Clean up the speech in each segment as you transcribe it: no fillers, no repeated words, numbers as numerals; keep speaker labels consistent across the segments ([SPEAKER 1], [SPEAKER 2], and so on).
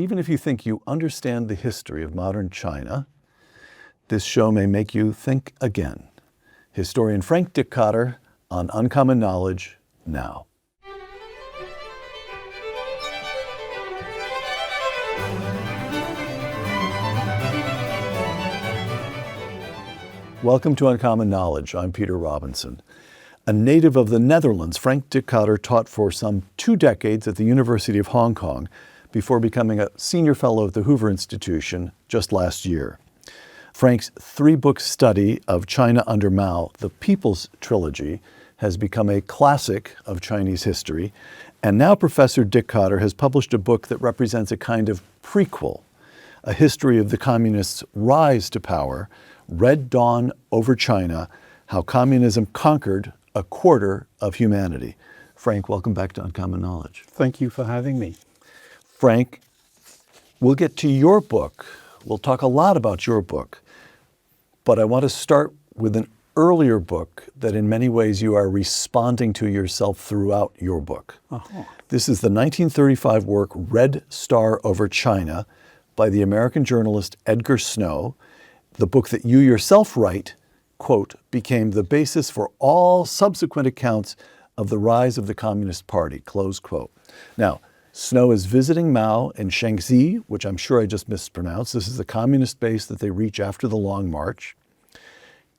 [SPEAKER 1] Even if you think you understand the history of modern China, this show may make you think again. Historian Frank Dikötter on Uncommon Knowledge now. Welcome to Uncommon Knowledge. I'm Peter Robinson. A native of the Netherlands, Frank Dikötter taught for some 2 decades at the University of Hong Kong before becoming a senior fellow at the Hoover Institution just last year. Frank's 3-book study of China under Mao, the People's Trilogy, has become a classic of Chinese history, and now Professor Dikötter has published a book that represents a kind of prequel, a history of the communists' rise to power, Red Dawn over China, how communism conquered a quarter of humanity. Frank, welcome back to Uncommon Knowledge.
[SPEAKER 2] Thank you for having me.
[SPEAKER 1] Frank, we'll get to your book. We'll talk a lot about your book, but I want to start with an earlier book that in many ways you are responding to yourself throughout your book. Uh-huh. This is the 1935 work Red Star over China by the American journalist Edgar Snow. The book that you yourself write, quote, became the basis for all subsequent accounts of the rise of the Communist Party, close quote. Now, Snow is visiting Mao in Shaanxi, which I'm sure I just mispronounced. This is the communist base that they reach after the Long March.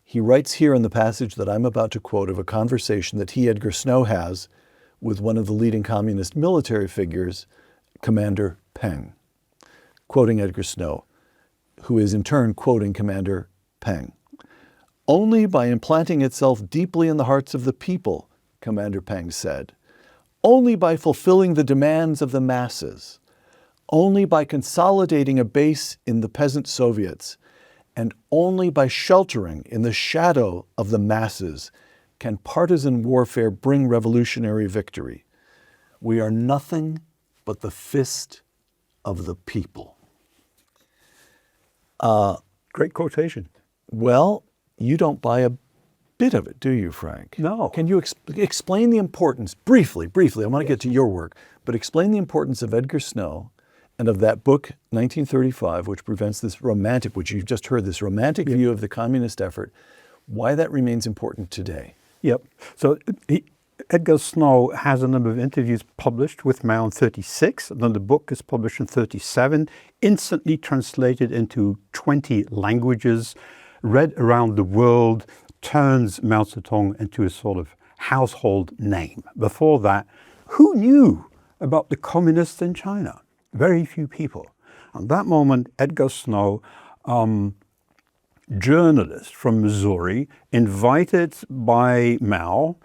[SPEAKER 1] He writes here in the passage that I'm about to quote of a conversation that he, Edgar Snow, has with one of the leading communist military figures, Commander Peng. Quoting Edgar Snow, who is in turn quoting Commander Peng. "Only by implanting itself deeply in the hearts of the people," Commander Peng said, "only by fulfilling the demands of the masses, only by consolidating a base in the peasant Soviets, and only by sheltering in the shadow of the masses can partisan warfare bring revolutionary victory. We are nothing but the fist of the people."
[SPEAKER 2] Great quotation.
[SPEAKER 1] Well, you don't buy a bit of it, do you, Frank?
[SPEAKER 2] No.
[SPEAKER 1] Can you explain the importance, briefly, I want to get to your work, but explain the importance of Edgar Snow and of that book, 1935, which which you've just heard, this romantic view of the communist effort, why that remains important today.
[SPEAKER 2] Yep. So Edgar Snow has a number of interviews published with Mao in 1936, and then the book is published in 1937, instantly translated into 20 languages, read around the world, turns Mao Zedong into a sort of household name. Before that, who knew about the communists in China? Very few people. At that moment, Edgar Snow, journalist from Missouri, invited by Mao,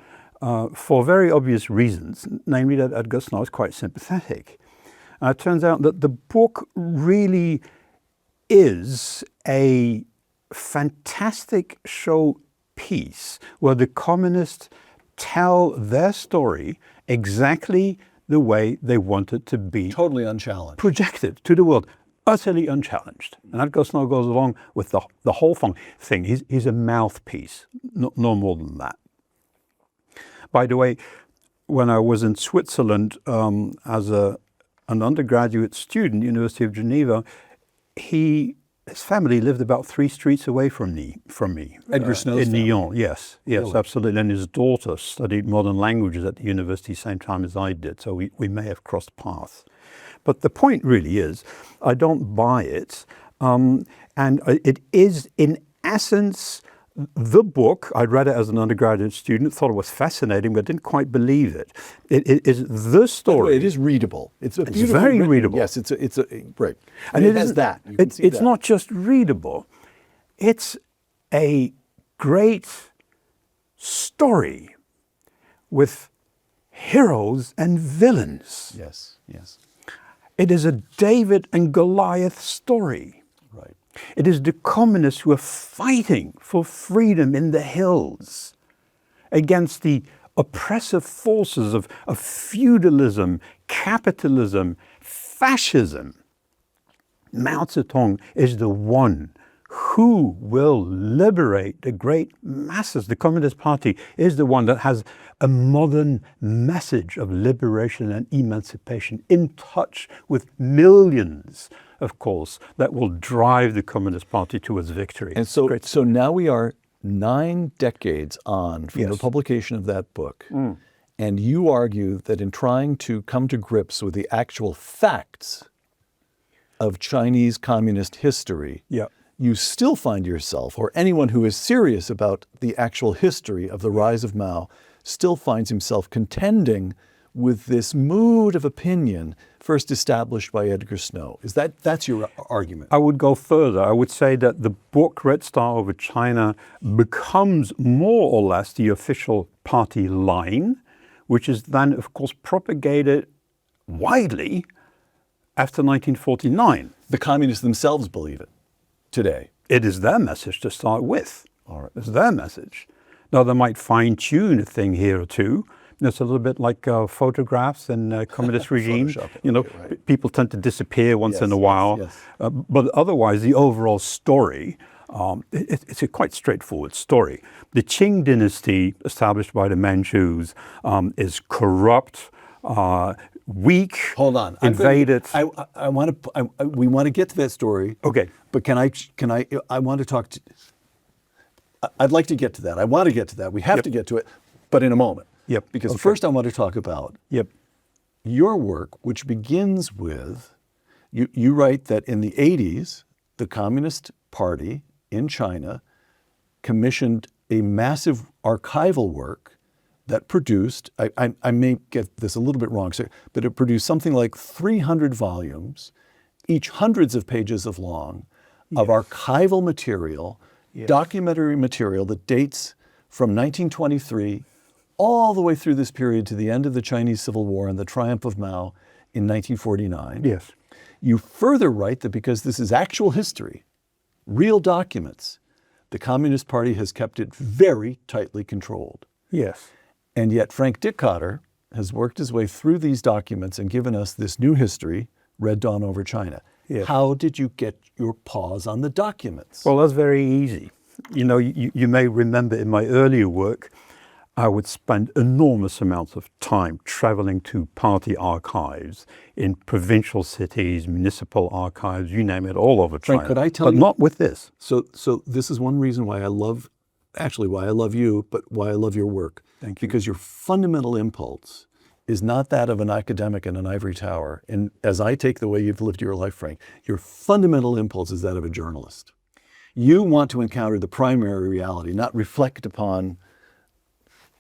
[SPEAKER 2] for very obvious reasons, namely that Edgar Snow is quite sympathetic. It turns out that the book really is a fantastic showpiece where the communists tell their story exactly the way they want it to be.
[SPEAKER 1] Totally unchallenged.
[SPEAKER 2] Projected to the world, utterly unchallenged. And Edgar Snow goes along with the whole thing. He's a mouthpiece, no more than that. By the way, when I was in Switzerland as an undergraduate student, University of Geneva, his family lived about 3 streets away from me.
[SPEAKER 1] Edgar Snow's
[SPEAKER 2] in
[SPEAKER 1] family?
[SPEAKER 2] Lyon, yes,
[SPEAKER 1] Really?
[SPEAKER 2] absolutely. And his daughter studied modern languages at the university same time as I did, so we may have crossed paths. But the point really is, I don't buy it, and it is in essence the book. I read it as an undergraduate student, thought it was fascinating, but didn't quite believe it. It is the story.
[SPEAKER 1] By the way, it is readable. It's
[SPEAKER 2] very readable.
[SPEAKER 1] Yes, it's right.
[SPEAKER 2] And
[SPEAKER 1] it has that.
[SPEAKER 2] It's not just readable. It's a great story with heroes and villains.
[SPEAKER 1] Yes, yes.
[SPEAKER 2] It is a David and Goliath story.
[SPEAKER 1] Right.
[SPEAKER 2] It is the communists who are fighting for freedom in the hills against the oppressive forces of feudalism, capitalism, fascism. Mao Zedong is the one who will liberate the great masses. The Communist Party is the one that has a modern message of liberation and emancipation, in touch with millions, of course, that will drive the Communist Party to its victory.
[SPEAKER 1] And so now we are 9 decades on from the publication of that book. And you argue that in trying to come to grips with the actual facts of Chinese communist history, you still find yourself, or anyone who is serious about the actual history of the rise of Mao, still finds himself contending with this mood of opinion first established by Edgar Snow. That's your argument?
[SPEAKER 2] I would go further. I would say that the book Red Star over China becomes more or less the official party line, which is then, of course, propagated widely after 1949.
[SPEAKER 1] The communists themselves believe it today.
[SPEAKER 2] It is their message to start with.
[SPEAKER 1] All right.
[SPEAKER 2] It's their message. Now, they might fine-tune a thing here or two. It's a little bit like photographs in communist regime. People tend to disappear once in a while. But otherwise, the overall story, it's a quite straightforward story. The Qing dynasty, established by the Manchus, is corrupt, weak.
[SPEAKER 1] Hold on.
[SPEAKER 2] Invaded.
[SPEAKER 1] We want to get to that story.
[SPEAKER 2] Okay.
[SPEAKER 1] But I want to talk to, I'd like to get to that. I want to get to that. We have to get to it, but in a moment. Because first I want to talk about your work, which begins with, you write that in the 80s, the Communist Party in China commissioned a massive archival work that produced, I may get this a little bit wrong, but it produced something like 300 volumes, each hundreds of pages of long, of archival material, documentary material that dates from 1923 all the way through this period to the end of the Chinese Civil War and the triumph of Mao in 1949.
[SPEAKER 2] Yes.
[SPEAKER 1] You further write that because this is actual history, real documents, the Communist Party has kept it very tightly controlled.
[SPEAKER 2] Yes.
[SPEAKER 1] And yet Frank Dikötter has worked his way through these documents and given us this new history, Red Dawn over China. Yes. How did you get your paws on the documents?
[SPEAKER 2] Well, that's very easy. You may remember in my earlier work, I would spend enormous amounts of time traveling to party archives in provincial cities, municipal archives, you name it, all over China.
[SPEAKER 1] Frank, could I tell you?
[SPEAKER 2] But not with this.
[SPEAKER 1] So this is one reason why I love you, but why I love your work.
[SPEAKER 2] Thank you.
[SPEAKER 1] Because your fundamental impulse is not that of an academic in an ivory tower. And as I take the way you've lived your life, Frank, your fundamental impulse is that of a journalist. You want to encounter the primary reality, not reflect upon.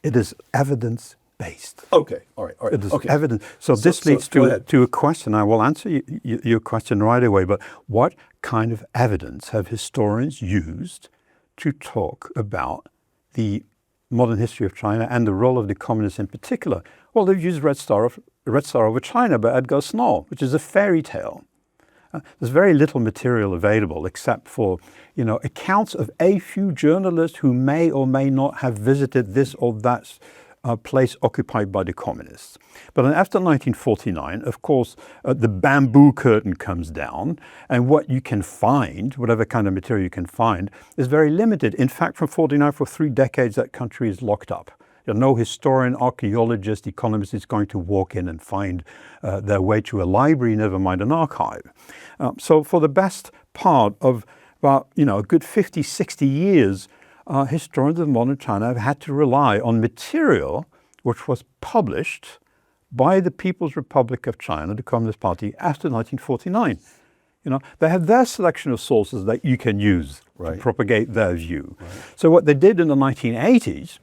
[SPEAKER 2] It is evidence-based.
[SPEAKER 1] Okay, all right.
[SPEAKER 2] It is evidence. So this leads to a question. I will answer your question right away, but what kind of evidence have historians used to talk about the modern history of China and the role of the communists in particular? Well, they've used Red Star over China by Edgar Snow, which is a fairy tale. There's very little material available except for, accounts of a few journalists who may or may not have visited this or that place occupied by the communists. But then after 1949, of course, the bamboo curtain comes down, and what you can find, whatever kind of material you can find, is very limited. In fact, from 49, for 3 decades, that country is locked up. No historian, archaeologist, economist is going to walk in and find their way to a library, never mind an archive. So for the best part of about, a good 50, 60 years, historians of modern China have had to rely on material which was published by the People's Republic of China, the Communist Party, after 1949. They have their selection of sources that you can use to propagate their view. So what they did in the 1980s,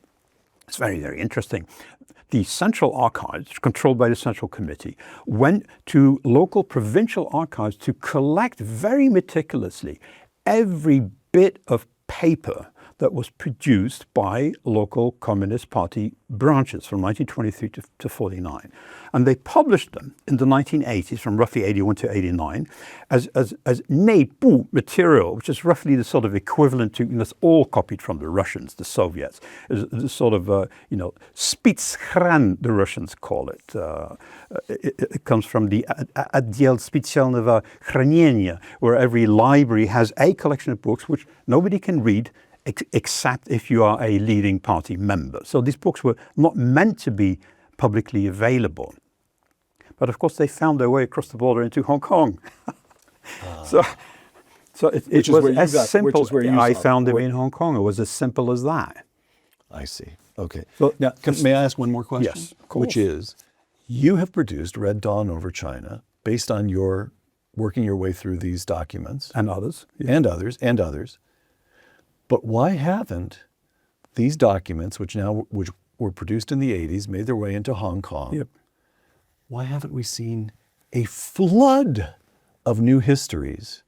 [SPEAKER 2] it's very, very interesting. The Central Archives, controlled by the Central Committee, went to local provincial archives to collect very meticulously every bit of paper that was produced by local Communist Party branches from 1923 to 49. And they published them in the 1980s, from roughly 81 to 89, as Neibu material, which is roughly the sort of equivalent to, that's all copied from the Russians, the Soviets. It's sort of, Spitschran, the Russians call it. It comes from the Отдел специального хранения, where every library has a collection of books which nobody can read except if you are a leading party member. So these books were not meant to be publicly available. But of course they found their way across the border into Hong Kong. So it was as simple. I found them in Hong Kong. It was as simple as that.
[SPEAKER 1] I see. Okay. So now, may I ask one more question?
[SPEAKER 2] Yes, of course.
[SPEAKER 1] Which is, you have produced Red Dawn over China based on your working your way through these documents.
[SPEAKER 2] And others. Yes.
[SPEAKER 1] And others. But why haven't these documents, which were produced in the 80s, made their way into Hong Kong?
[SPEAKER 2] Yep.
[SPEAKER 1] Why haven't we seen a flood of new histories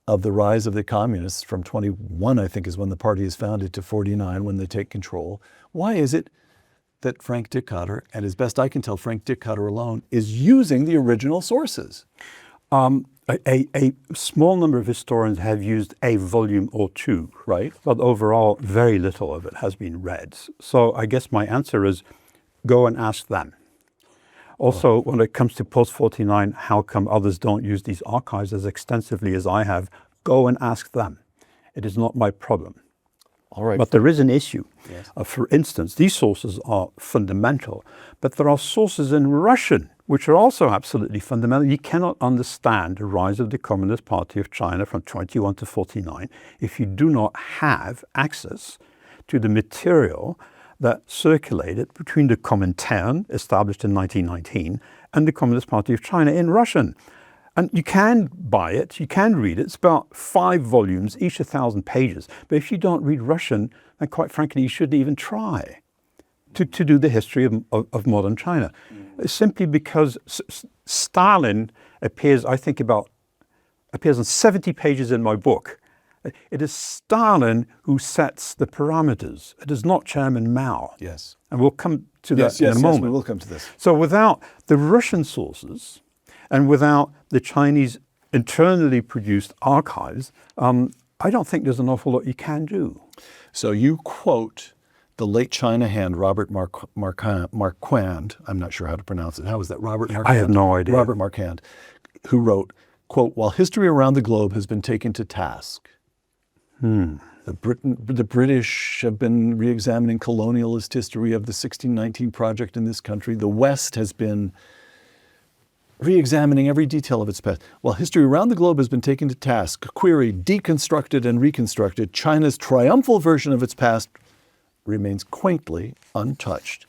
[SPEAKER 1] of the rise of the communists from 21, I think, is when the party is founded, to 49, when they take control? Why is it that Frank Dikötter, and as best I can tell, Frank Dikötter alone, is using the original sources?
[SPEAKER 2] A small number of historians have used a volume or two,
[SPEAKER 1] right?
[SPEAKER 2] But overall, very little of it has been read. So I guess my answer is, go and ask them. Also, when it comes to post-49, how come others don't use these archives as extensively as I have? Go and ask them. It is not my problem.
[SPEAKER 1] All right.
[SPEAKER 2] But there is an issue.
[SPEAKER 1] Yes.
[SPEAKER 2] For instance, these sources are fundamental, but there are sources in Russian which are also absolutely fundamental. You cannot understand the rise of the Communist Party of China from 21 to 49 if you do not have access to the material that circulated between the Comintern, established in 1919, and the Communist Party of China in Russian. And you can buy it, you can read it. It's about 5 volumes, each 1,000 pages. But if you don't read Russian, then quite frankly, you shouldn't even try to do the history of modern China. Simply because Stalin appears, I think, appears on 70 pages in my book. It is Stalin who sets the parameters. It is not Chairman Mao.
[SPEAKER 1] Yes.
[SPEAKER 2] And we'll come to that in a moment.
[SPEAKER 1] Yes, we will come to this.
[SPEAKER 2] So without the Russian sources and without the Chinese internally produced archives, I don't think there's an awful lot you can do.
[SPEAKER 1] So you quote the late China hand, Robert Marquand. I'm not sure how to pronounce it. How is that? Robert Marquand?
[SPEAKER 2] I have no idea.
[SPEAKER 1] Robert Marquand, who wrote, quote, "While history around the globe has been taken to task, the British have been re-examining colonialist history of the 1619 project in this country. The West has been re-examining every detail of its past. While history around the globe has been taken to task, queried, deconstructed, and reconstructed, China's triumphal version of its past remains quaintly untouched."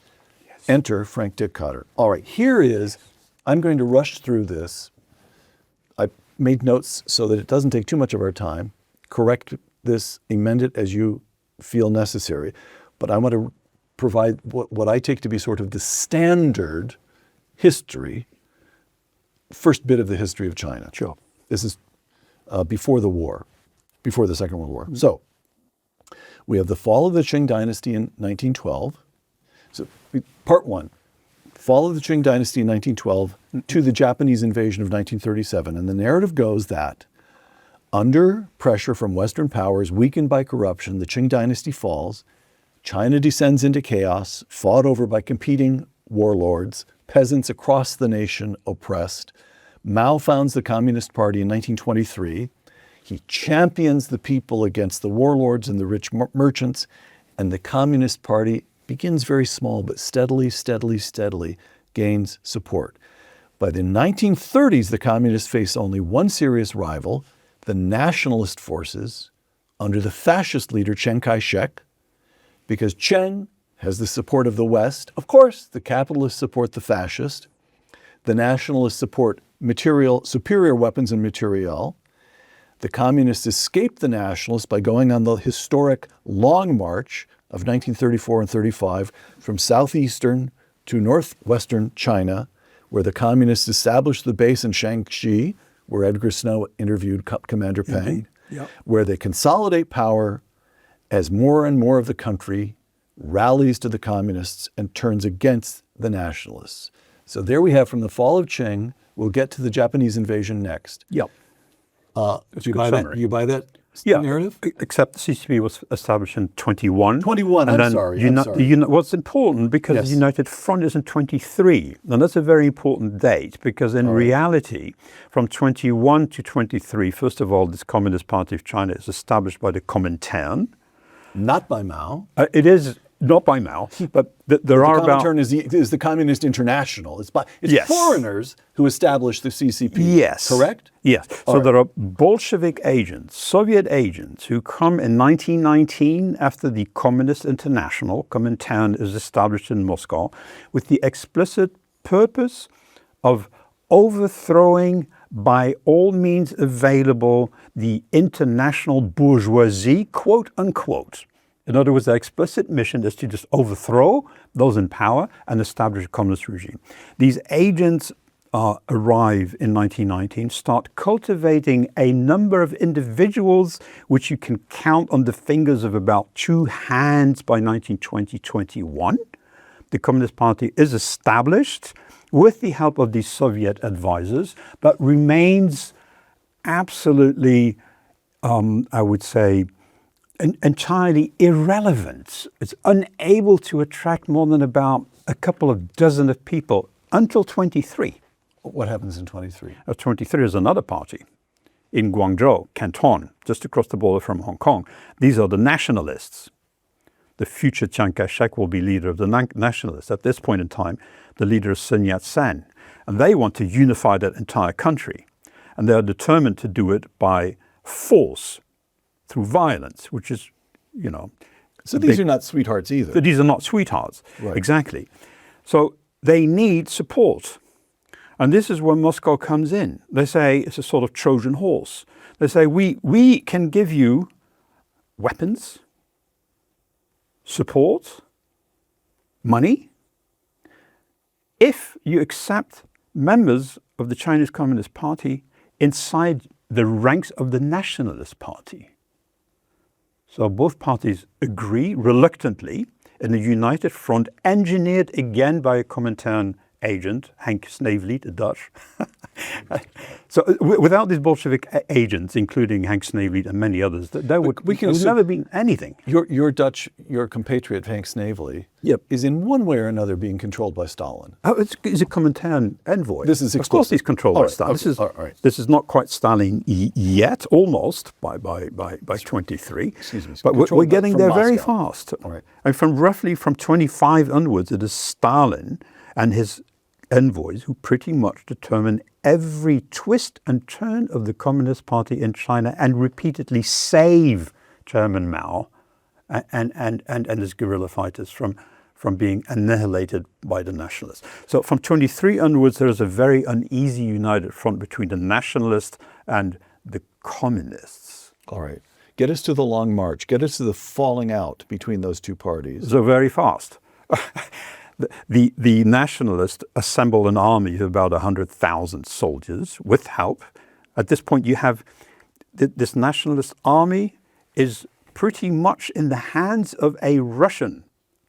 [SPEAKER 1] Yes. Enter Frank Dikötter. All right, I'm going to rush through this. I made notes so that it doesn't take too much of our time. Correct this, amend it as you feel necessary. But I want to provide what I take to be sort of the standard history, first bit of the history of China.
[SPEAKER 2] Sure.
[SPEAKER 1] This is before the war, before the Second World War. Mm-hmm. So we have the fall of the Qing dynasty in 1912. So part 1, fall of the Qing dynasty in 1912 to the Japanese invasion of 1937. And the narrative goes that under pressure from Western powers, weakened by corruption, the Qing dynasty falls. China descends into chaos, fought over by competing warlords, peasants across the nation oppressed. Mao founds the Communist Party in 1923. He champions the people against the warlords and the rich merchants, and the Communist Party begins very small, but steadily gains support. By the 1930s, the communists face only one serious rival, the nationalist forces under the fascist leader Chiang Kai-shek, because Chiang has the support of the West. Of course, the capitalists support the fascist. The nationalists support superior weapons and materiel. The communists escaped the nationalists by going on the historic Long March of 1934 and 35 from southeastern to northwestern China, where the communists established the base in Shaanxi, where Edgar Snow interviewed Commander Peng,
[SPEAKER 2] Yep.
[SPEAKER 1] where they consolidate power as more and more of the country rallies to the communists and turns against the nationalists. So there we have from the fall of Qing. We'll get to the Japanese invasion next.
[SPEAKER 2] Yep.
[SPEAKER 1] Do you buy
[SPEAKER 2] summary.
[SPEAKER 1] that? You buy that
[SPEAKER 2] Yeah,
[SPEAKER 1] narrative?
[SPEAKER 2] except the CCP was established in 21.
[SPEAKER 1] 21,
[SPEAKER 2] and
[SPEAKER 1] I'm
[SPEAKER 2] then
[SPEAKER 1] sorry.
[SPEAKER 2] What's important, because
[SPEAKER 1] Yes.
[SPEAKER 2] the United Front is in 23, and that's a very important date, because in reality, from 21 to 23, first of all, this Communist Party of China is established by the Comintern.
[SPEAKER 1] Not by Mao.
[SPEAKER 2] It is not by Mao, but there are about...
[SPEAKER 1] The Comintern is the Communist International. It's
[SPEAKER 2] Yes.
[SPEAKER 1] foreigners who established the CCP.
[SPEAKER 2] Yes.
[SPEAKER 1] Correct?
[SPEAKER 2] Yes. So there are Bolshevik agents, Soviet agents, who come in 1919 after the Communist International, Comintern, is established in Moscow, with the explicit purpose of overthrowing by all means available the international bourgeoisie, quote unquote. In other words, their explicit mission is to just overthrow those in power and establish a communist regime. These agents arrive in 1919, start cultivating a number of individuals which you can count on the fingers of about two hands by 1920-21. The Communist Party is established with the help of these Soviet advisors, but remains absolutely, I would say, entirely irrelevant. It's unable to attract more than about a couple of dozen of people until 23.
[SPEAKER 1] What happens in 23?
[SPEAKER 2] 23 is another party in Guangzhou, Canton, just across the border from Hong Kong. These are the nationalists. The future Chiang Kai-shek will be leader of the nationalists. At this point in time, the leader is Sun Yat-sen. And they want to unify that entire country. And they are determined to do it by force, through violence, which is,
[SPEAKER 1] So these are not sweethearts either.
[SPEAKER 2] these are not sweethearts.
[SPEAKER 1] Right.
[SPEAKER 2] Exactly. So they need support. And this is where Moscow comes in. They say it's a sort of Trojan horse. They say, we can give you weapons, support, money, if you accept members of the Chinese Communist Party inside the ranks of the Nationalist Party. So both parties agree reluctantly in a united front, engineered again by a Comintern agent, Henk Sneevliet, a Dutch. So without these Bolshevik agents, including Henk Sneevliet and many others, there would never been anything.
[SPEAKER 1] Your compatriot, Frank Dikötter,
[SPEAKER 2] Yep.
[SPEAKER 1] is in one way or another being controlled by Stalin.
[SPEAKER 2] Oh, he's a Comintern envoy.
[SPEAKER 1] This is
[SPEAKER 2] of course he's controlled by
[SPEAKER 1] All right,
[SPEAKER 2] Stalin.
[SPEAKER 1] okay,
[SPEAKER 2] This is not quite Stalin yet, almost by 23.
[SPEAKER 1] Excuse me.
[SPEAKER 2] But we're
[SPEAKER 1] Controlled
[SPEAKER 2] getting
[SPEAKER 1] from
[SPEAKER 2] there very
[SPEAKER 1] Moscow.
[SPEAKER 2] fast.
[SPEAKER 1] All right.
[SPEAKER 2] And from 25 onwards, it is Stalin and his envoys who pretty much determine every twist and turn of the Communist Party in China and repeatedly save Chairman Mao and his guerrilla fighters from being annihilated by the nationalists. So from 23 onwards, there is a very uneasy united front between the nationalists and the communists.
[SPEAKER 1] All right. Get us to the Long March. Get us to the falling out between those two parties.
[SPEAKER 2] So very fast. The nationalists assemble an army of about 100,000 soldiers with help. At this point, you have this nationalist army is pretty much in the hands of a Russian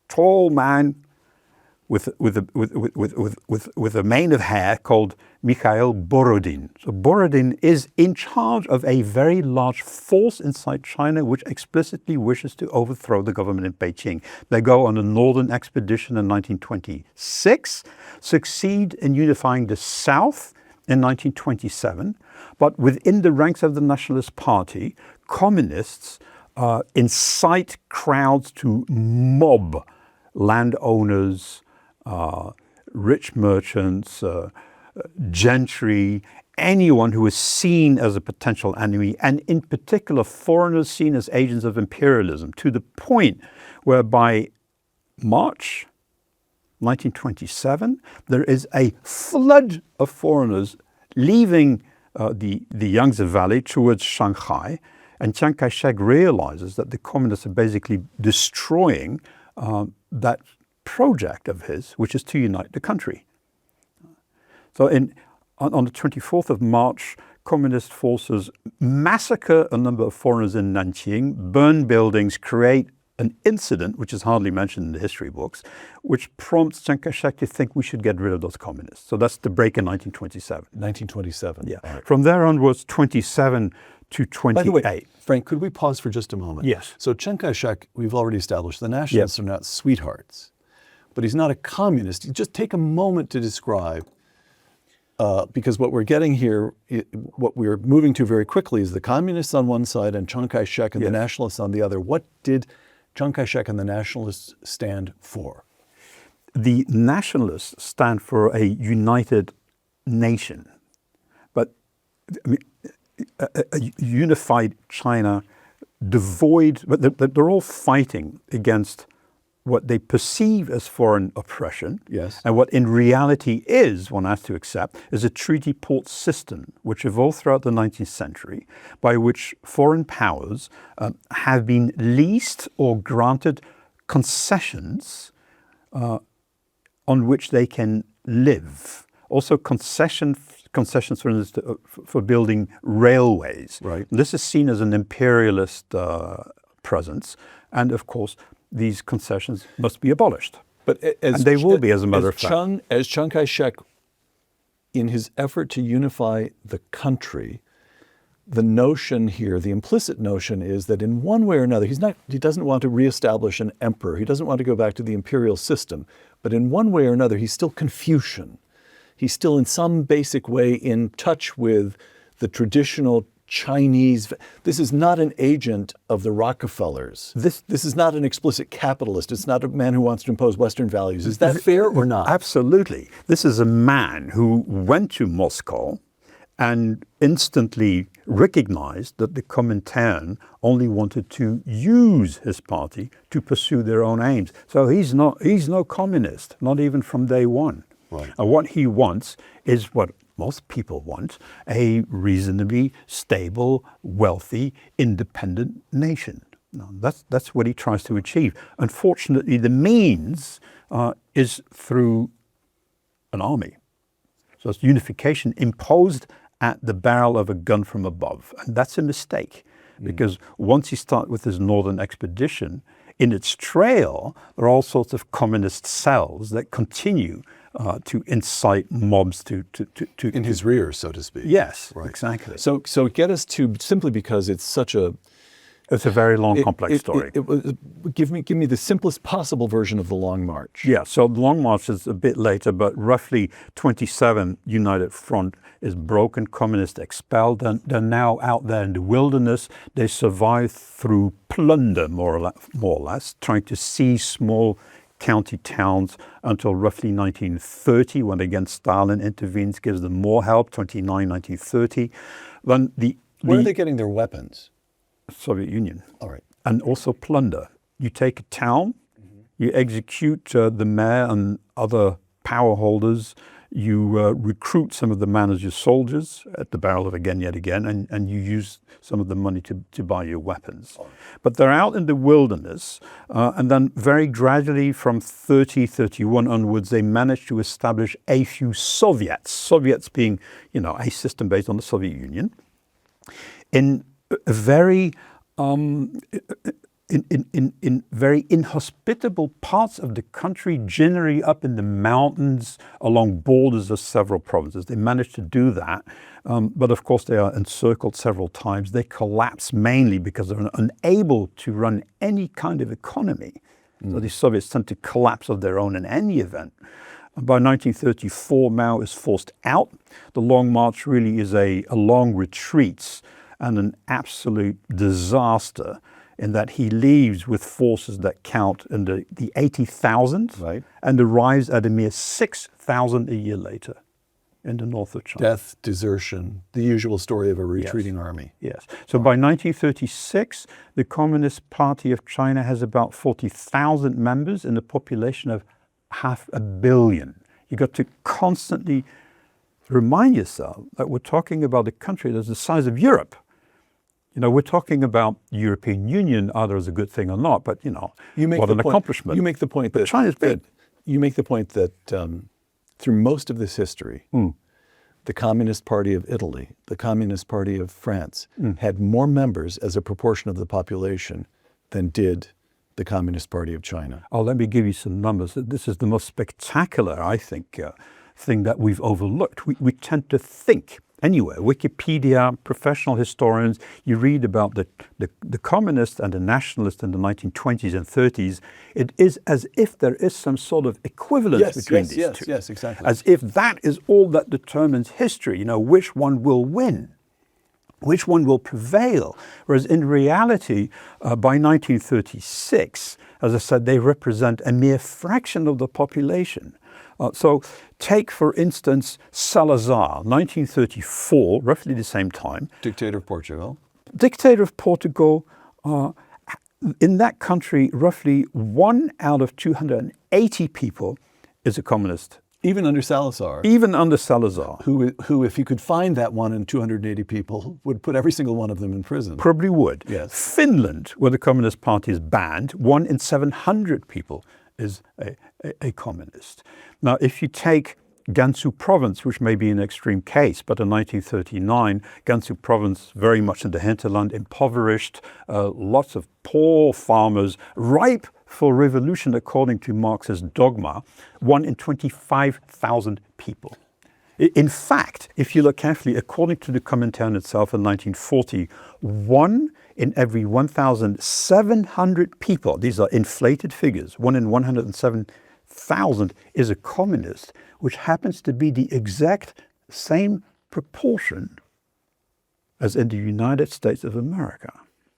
[SPEAKER 2] tall man with a mane of hair called Mikhail Borodin. So Borodin is in charge of a very large force inside China which explicitly wishes to overthrow the government in Beijing. They go on a northern expedition in 1926, succeed in unifying the South in 1927, but within the ranks of the Nationalist Party, communists incite crowds to mob landowners, rich merchants, gentry, anyone who is seen as a potential enemy, and in particular foreigners seen as agents of imperialism, to the point where by March 1927, there is a flood of foreigners leaving the Yangtze Valley towards Shanghai, and Chiang Kai-shek realizes that the communists are basically destroying that project of his, which is to unite the country. So on the 24th of March, communist forces massacre a number of foreigners in Nanjing, burn buildings, create an incident, which is hardly mentioned in the history books, which prompts Chiang Kai-shek to think we should get rid of those communists. So that's the break in 1927.
[SPEAKER 1] 1927.
[SPEAKER 2] Yeah.
[SPEAKER 1] All right.
[SPEAKER 2] From there onwards, 27 to 28.
[SPEAKER 1] By the way, Frank, could we pause for just a moment?
[SPEAKER 2] Yes.
[SPEAKER 1] So Chiang Kai-shek, we've already established, the nationalists are not sweethearts, but he's not a communist. You just take a moment to describe, because what we're getting here, what we're moving to very quickly is the communists on one side and Chiang Kai-shek and the nationalists on the other. What did Chiang Kai-shek and the nationalists stand for?
[SPEAKER 2] The nationalists stand for a united nation, but I mean, a unified China devoid, but they're all fighting against what they perceive as foreign oppression.
[SPEAKER 1] Yes.
[SPEAKER 2] And what in reality is, one has to accept, is a treaty port system which evolved throughout the 19th century by which foreign powers have been leased or granted concessions on which they can live. Also concessions, for instance, for building railways.
[SPEAKER 1] Right.
[SPEAKER 2] This is seen as an imperialist presence. And of course, these concessions must be abolished.
[SPEAKER 1] But
[SPEAKER 2] and they will be, as a matter of fact.
[SPEAKER 1] As Chiang Kai-shek, in his effort to unify the country, the notion here, the implicit notion is that in one way or another, he doesn't want to reestablish an emperor. He doesn't want to go back to the imperial system. But in one way or another, he's still Confucian. He's still in some basic way in touch with the traditional Chinese. This is not an agent of the Rockefellers. This is not an explicit capitalist. It's not a man who wants to impose Western values. Is that fair or not?
[SPEAKER 2] Absolutely. This is a man who went to Moscow and instantly recognized that the Comintern only wanted to use his party to pursue their own aims. So he's no communist, not even from day one.
[SPEAKER 1] Right.
[SPEAKER 2] And what he wants is what most people want, a reasonably stable, wealthy, independent nation. Now, that's what he tries to achieve. Unfortunately, the means is through an army. So it's unification imposed at the barrel of a gun from above. And that's a mistake, because once you start with this northern expedition, in its trail, there are all sorts of communist cells that continue to incite mobs to
[SPEAKER 1] in his rear, so to speak.
[SPEAKER 2] Yes,
[SPEAKER 1] right.
[SPEAKER 2] Exactly.
[SPEAKER 1] So get us to, simply because it's such a...
[SPEAKER 2] It's a very long, complex story.
[SPEAKER 1] Give me the simplest possible version of the Long March.
[SPEAKER 2] Yeah, so the Long March is a bit later, but roughly 27 United Front is broken, communists expelled, and they're now out there in the wilderness. They survive through plunder, more or less, trying to seize small county towns until roughly 1930, when again Stalin intervenes, gives them more help, 1930. Then
[SPEAKER 1] Where are they getting their weapons?
[SPEAKER 2] Soviet Union.
[SPEAKER 1] All right.
[SPEAKER 2] And also plunder. You take a town, you execute the mayor and other power holders, you recruit some of the men as your soldiers at the barrel of again, yet again, and you use some of the money to buy your weapons. But they're out in the wilderness, and then very gradually from 31 onwards, they manage to establish a few Soviets. Soviets being, a system based on the Soviet Union. In a very in very inhospitable parts of the country, generally up in the mountains along borders of several provinces. They managed to do that, but of course they are encircled several times. They collapse mainly because they're unable to run any kind of economy. So the Soviets tend to collapse of their own in any event. By 1934, Mao is forced out. The Long March really is a long retreat and an absolute disaster, in that he leaves with forces that count in the 80,000,
[SPEAKER 1] right,
[SPEAKER 2] and arrives at a mere 6,000 a year later in the north of China.
[SPEAKER 1] Death, desertion, the usual story of a retreating army.
[SPEAKER 2] Yes. So by 1936, the Communist Party of China has about 40,000 members in a population of 500 million. You got to constantly remind yourself that we're talking about a country that's the size of Europe. We're talking about the European Union, either as a good thing or not, but, what an accomplishment.
[SPEAKER 1] You make the point that
[SPEAKER 2] China's big.
[SPEAKER 1] You make the point that through most of this history, the Communist Party of Italy, the Communist Party of France had more members as a proportion of the population than did the Communist Party of China.
[SPEAKER 2] Oh, let me give you some numbers. This is the most spectacular, I think, thing that we've overlooked. We tend to think, anywhere, Wikipedia, professional historians, you read about the communists and the nationalists in the 1920s and 30s. It is as if there is some sort of equivalence between these two.
[SPEAKER 1] Yes, exactly.
[SPEAKER 2] As if that is all that determines history, which one will win, which one will prevail. Whereas in reality, by 1936, as I said, they represent a mere fraction of the population. So take, for instance, Salazar, 1934, roughly the same time.
[SPEAKER 1] Dictator of Portugal.
[SPEAKER 2] Dictator of Portugal. In that country, roughly 1 out of 280 people is a communist.
[SPEAKER 1] Even under Salazar.
[SPEAKER 2] Even under Salazar.
[SPEAKER 1] Who, if he could find that 1 in 280 people, would put every single one of them in prison.
[SPEAKER 2] Probably would.
[SPEAKER 1] Yes.
[SPEAKER 2] Finland, where the Communist Party is banned, 1 in 700 people is a communist. Now, if you take Gansu province, which may be an extreme case, but in 1939, Gansu province, very much in the hinterland, impoverished, lots of poor farmers, ripe for revolution according to Marxist dogma, 1 in 25,000 people. In fact, if you look carefully, according to the Comintern itself in 1940, 1 in every 1,700 people, these are inflated figures, 1 in 107,000 is a communist, which happens to be the exact same proportion as in the United States of America,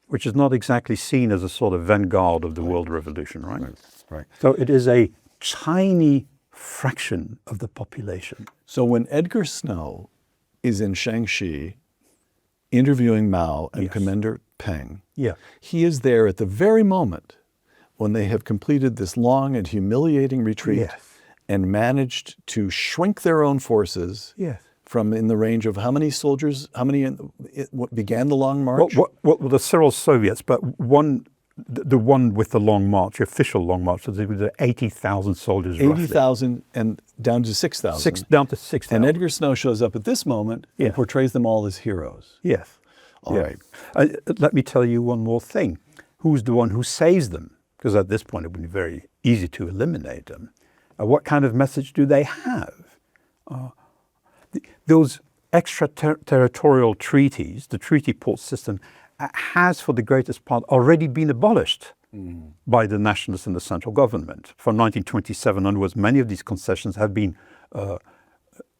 [SPEAKER 2] which is not exactly seen as a sort of vanguard of the world revolution, right?
[SPEAKER 1] Right.
[SPEAKER 2] So it is a tiny fraction of the population.
[SPEAKER 1] So when Edgar Snow is in Shaanxi interviewing Mao and Commander Peng, he is there at the very moment when they have completed this long and humiliating retreat and managed to shrink their own forces from in the range of how many soldiers, what began the Long March?
[SPEAKER 2] What were the several Soviets, but the one with the Long March, the official Long March, so there were 80,000 soldiers
[SPEAKER 1] 80,000 and down to 6,000.
[SPEAKER 2] Down to 6,000.
[SPEAKER 1] And Edgar Snow shows up at this moment and portrays them all as heroes.
[SPEAKER 2] Yes.
[SPEAKER 1] All right.
[SPEAKER 2] Let me tell you one more thing. Who's the one who saves them? Because at this point it would be very easy to eliminate them. What kind of message do they have? Those extraterritorial treaties, the treaty port system, has for the greatest part already been abolished by the nationalists and the central government. From 1927 onwards, many of these concessions have been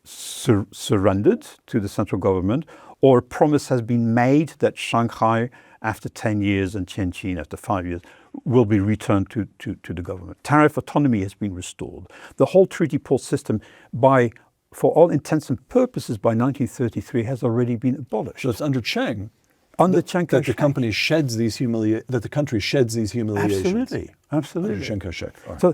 [SPEAKER 2] surrendered to the central government, or a promise has been made that Shanghai, after 10 years, and Tianjin, after 5 years, will be returned to the government. Tariff autonomy has been restored. The whole treaty port system, for all intents and purposes, by 1933, has already been abolished.
[SPEAKER 1] So it's under Cheng.
[SPEAKER 2] Under Chiang
[SPEAKER 1] that
[SPEAKER 2] Kai-shek.
[SPEAKER 1] the country sheds these humiliations.
[SPEAKER 2] Absolutely.
[SPEAKER 1] Under Chiang Kai-shek. Right.
[SPEAKER 2] So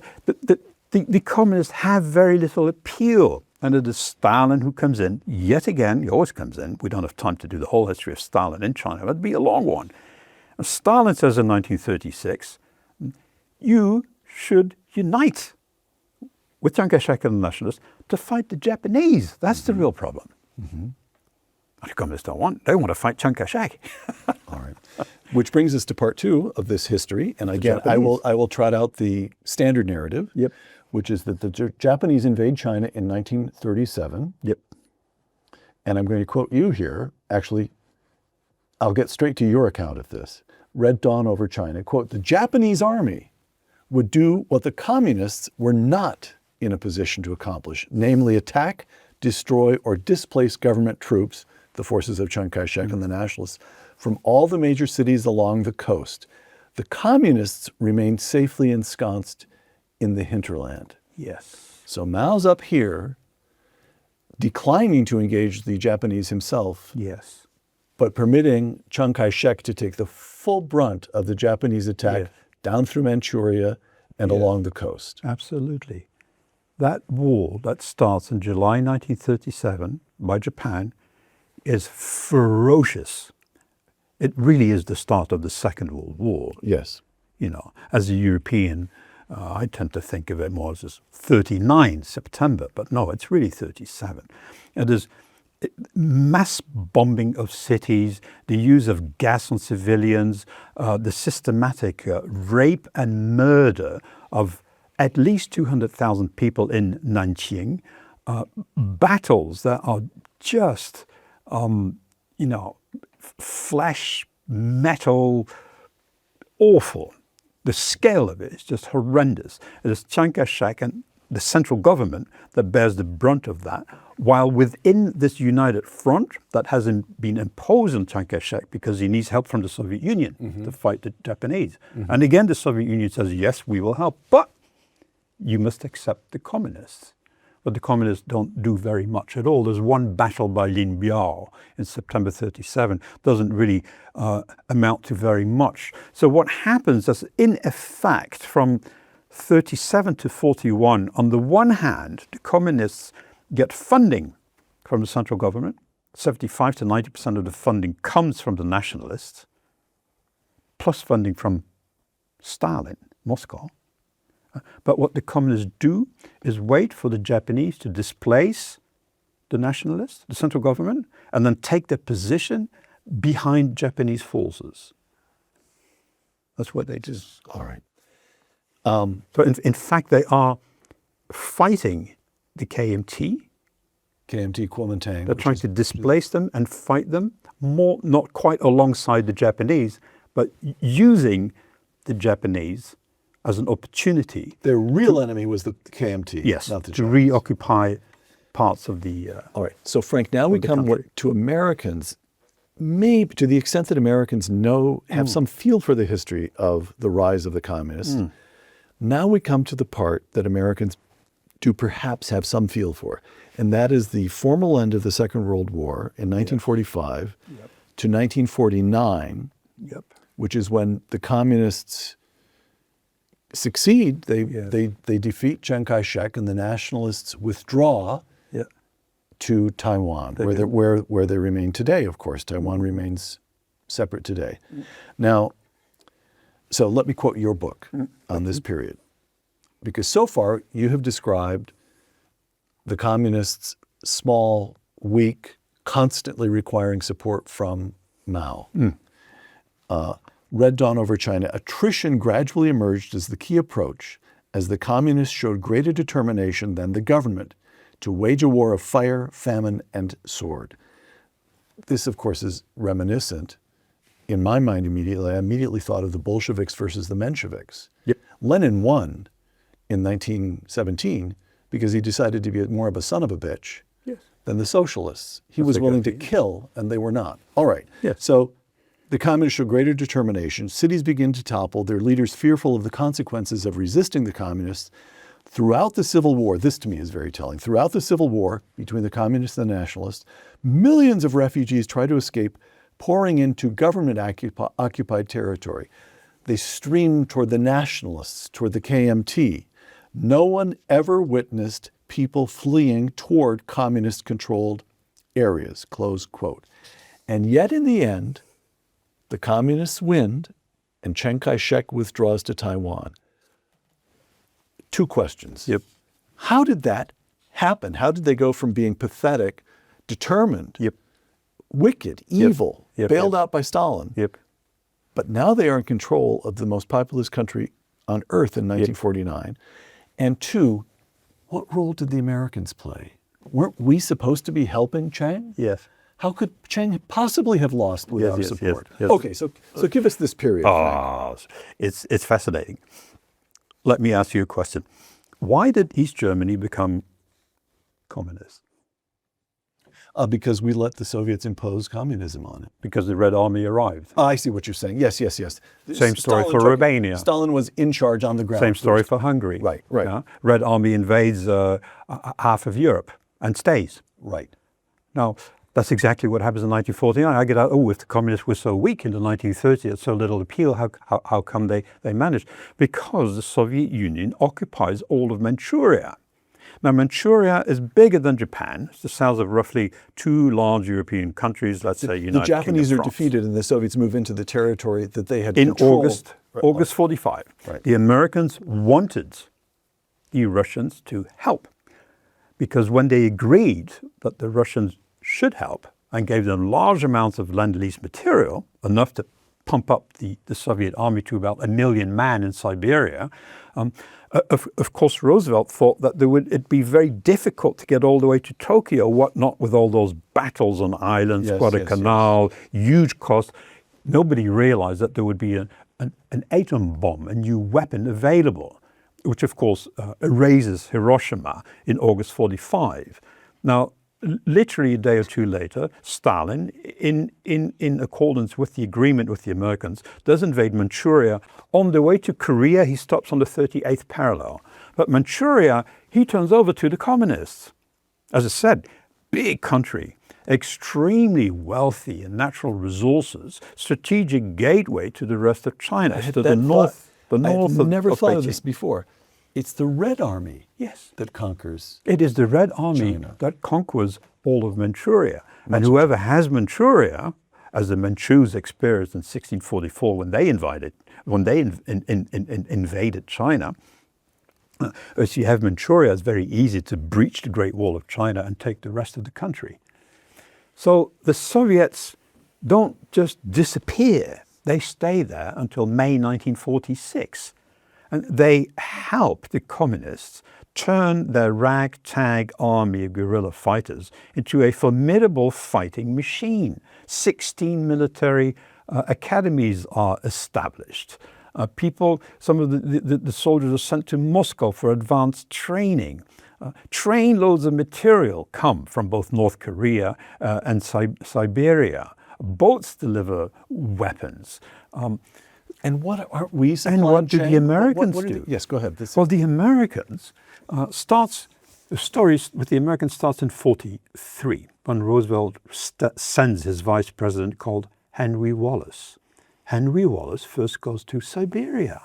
[SPEAKER 2] the communists have very little appeal. And it is Stalin who comes in, yet again, he always comes in. We don't have time to do the whole history of Stalin in China. That'd be a long one. And Stalin says in 1936, you should unite with Chiang Kai-shek and the nationalists to fight the Japanese. That's the real problem. And the communists don't want. They want to fight Chiang Kai-shek.
[SPEAKER 1] All right. Which brings us to part 2 of this history. And again, I will trot out the standard narrative.
[SPEAKER 2] Yep.
[SPEAKER 1] Which is that the Japanese invade China in 1937.
[SPEAKER 2] Yep.
[SPEAKER 1] And I'm going to quote you here. Actually, I'll get straight to your account of this. Red Dawn over China. Quote, the Japanese army would do what the communists were not in a position to accomplish, namely attack, destroy, or displace government troops, the forces of Chiang Kai-shek and the nationalists, from all the major cities along the coast. The communists remained safely ensconced in the hinterland.
[SPEAKER 2] Yes.
[SPEAKER 1] So Mao's up here declining to engage the Japanese himself,
[SPEAKER 2] Yes.
[SPEAKER 1] but permitting Chiang Kai-shek to take the full brunt of the Japanese attack down through Manchuria and along the coast.
[SPEAKER 2] Absolutely. That war that starts in July 1937 by Japan is ferocious. It really is the start of the Second World War.
[SPEAKER 1] Yes.
[SPEAKER 2] As a European, I tend to think of it more as 39 September, but no, it's really 37. It is mass bombing of cities, the use of gas on civilians, the systematic rape and murder of at least 200,000 people in Nanjing, battles that are just, flesh, metal, awful. The scale of it is just horrendous. It is Chiang Kai-shek and the central government that bears the brunt of that, while within this united front that hasn't been imposed on Chiang Kai-shek because he needs help from the Soviet Union to fight the Japanese. And again, the Soviet Union says, yes, we will help, but you must accept the communists. But the communists don't do very much at all. There's one battle by Lin Biao in September 37, doesn't really amount to very much. So what happens is, in effect, from 37 to 41, on the one hand, the communists get funding from the central government. 75 to 90% of the funding comes from the nationalists, plus funding from Stalin, Moscow. But what the communists do is wait for the Japanese to displace the nationalists, the central government, and then take their position behind Japanese forces. That's what they do.
[SPEAKER 1] All right.
[SPEAKER 2] So in fact, they are fighting the KMT.
[SPEAKER 1] KMT Kuomintang.
[SPEAKER 2] They're trying to displace them and fight them, more not quite alongside the Japanese, but using the Japanese as an opportunity.
[SPEAKER 1] Their real enemy was the KMT,
[SPEAKER 2] Yes,
[SPEAKER 1] not the
[SPEAKER 2] to
[SPEAKER 1] Japanese.
[SPEAKER 2] reoccupy parts of the.
[SPEAKER 1] All right. So, Frank, now we
[SPEAKER 2] the
[SPEAKER 1] come
[SPEAKER 2] country.
[SPEAKER 1] to Americans. Maybe to the extent that Americans have some feel for the history of the rise of the communists. Now we come to the part that Americans do perhaps have some feel for, and that is the formal end of the Second World War in 1945 to 1949, which is when the communists succeed. They defeat Chiang Kai-shek, and the nationalists withdraw to Taiwan, where they remain today. Of course, Taiwan remains separate today. Now, so let me quote your book on this period, because so far you have described the communists small, weak, constantly requiring support from Mao. Red Dawn over China, attrition gradually emerged as the key approach, as the communists showed greater determination than the government to wage a war of fire, famine, and sword. This, of course, is reminiscent. In my mind, I immediately thought of the Bolsheviks versus the Mensheviks. Lenin won in 1917 because he decided to be more of a son of a bitch than the socialists. He was willing to kill, and they were not. All right. So the communists show greater determination. Cities begin to topple, their leaders fearful of the consequences of resisting the communists. Throughout the Civil War, this to me is very telling, throughout the Civil War between the communists and the nationalists, millions of refugees try to escape, pouring into government-occupied territory. They stream toward the nationalists, toward the KMT. No one ever witnessed people fleeing toward communist-controlled areas, close quote. And yet in the end, the communists win, and Chiang Kai-shek withdraws to Taiwan. Two questions. How did that happen? How did they go from being pathetic, determined, wicked, evil, bailed out by Stalin, but now they are in control of the most populous country on earth in 1949? And two, what role did the Americans play? Weren't we supposed to be helping Chiang? How could Chiang possibly have lost without support? Okay, so give us this period.
[SPEAKER 2] It's fascinating. Let me ask you a question. Why did East Germany become communist?
[SPEAKER 1] Because we let the Soviets impose communism on it.
[SPEAKER 2] Because the Red Army arrived.
[SPEAKER 1] I see what you're saying. Yes.
[SPEAKER 2] Same story for Romania.
[SPEAKER 1] Stalin was in charge on the ground.
[SPEAKER 2] Same story for Hungary.
[SPEAKER 1] Right.
[SPEAKER 2] Red Army invades half of Europe and stays. Now, that's exactly what happens in 1949. I get out, if the communists were so weak in the 1930s, had so little appeal, how come they managed? Because the Soviet Union occupies all of Manchuria. Now, Manchuria is bigger than Japan. It's the size of roughly two large European countries, let's say United Kingdom,
[SPEAKER 1] the Japanese are
[SPEAKER 2] France.
[SPEAKER 1] defeated and the Soviets move into the territory that they had
[SPEAKER 2] in
[SPEAKER 1] controlled.
[SPEAKER 2] August 45. The Americans wanted the Russians to help, because when they agreed that the Russians should help and gave them large amounts of Lend-Lease material, enough to pump up the Soviet army to about 1 million men in Siberia. Of course, Roosevelt thought that it'd be very difficult to get all the way to Tokyo, whatnot, with all those battles on islands, Guadalcanal, huge cost. Nobody realized that there would be an atom bomb, a new weapon available, which of course erases Hiroshima in August 45. Now, literally a day or two later, Stalin, in accordance with the agreement with the Americans, does invade Manchuria. On the way to Korea, he stops on the 38th parallel. But Manchuria, he turns over to the communists. As I said, big country, extremely wealthy in natural resources, strategic gateway to the rest of China, to the north.
[SPEAKER 1] I've never thought of this before. It's the Red Army that conquers.
[SPEAKER 2] It is the Red Army
[SPEAKER 1] China.
[SPEAKER 2] that conquers all of Manchuria. And whoever has Manchuria, as the Manchus experienced in 1644 when they invaded China, as you have Manchuria, it's very easy to breach the Great Wall of China and take the rest of the country. So the Soviets don't just disappear. They stay there until May 1946. And they help the communists turn their ragtag army of guerrilla fighters into a formidable fighting machine. 16 military academies are established. Some of the soldiers are sent to Moscow for advanced training. Trainloads of material come from both North Korea and Siberia. Boats deliver weapons.
[SPEAKER 1] And what aren't we supplying?
[SPEAKER 2] And what do the Americans do?
[SPEAKER 1] Yes, go ahead.
[SPEAKER 2] Well, the Americans the story with the Americans starts in 43 when Roosevelt sends his vice president called Henry Wallace. Henry Wallace first goes to Siberia,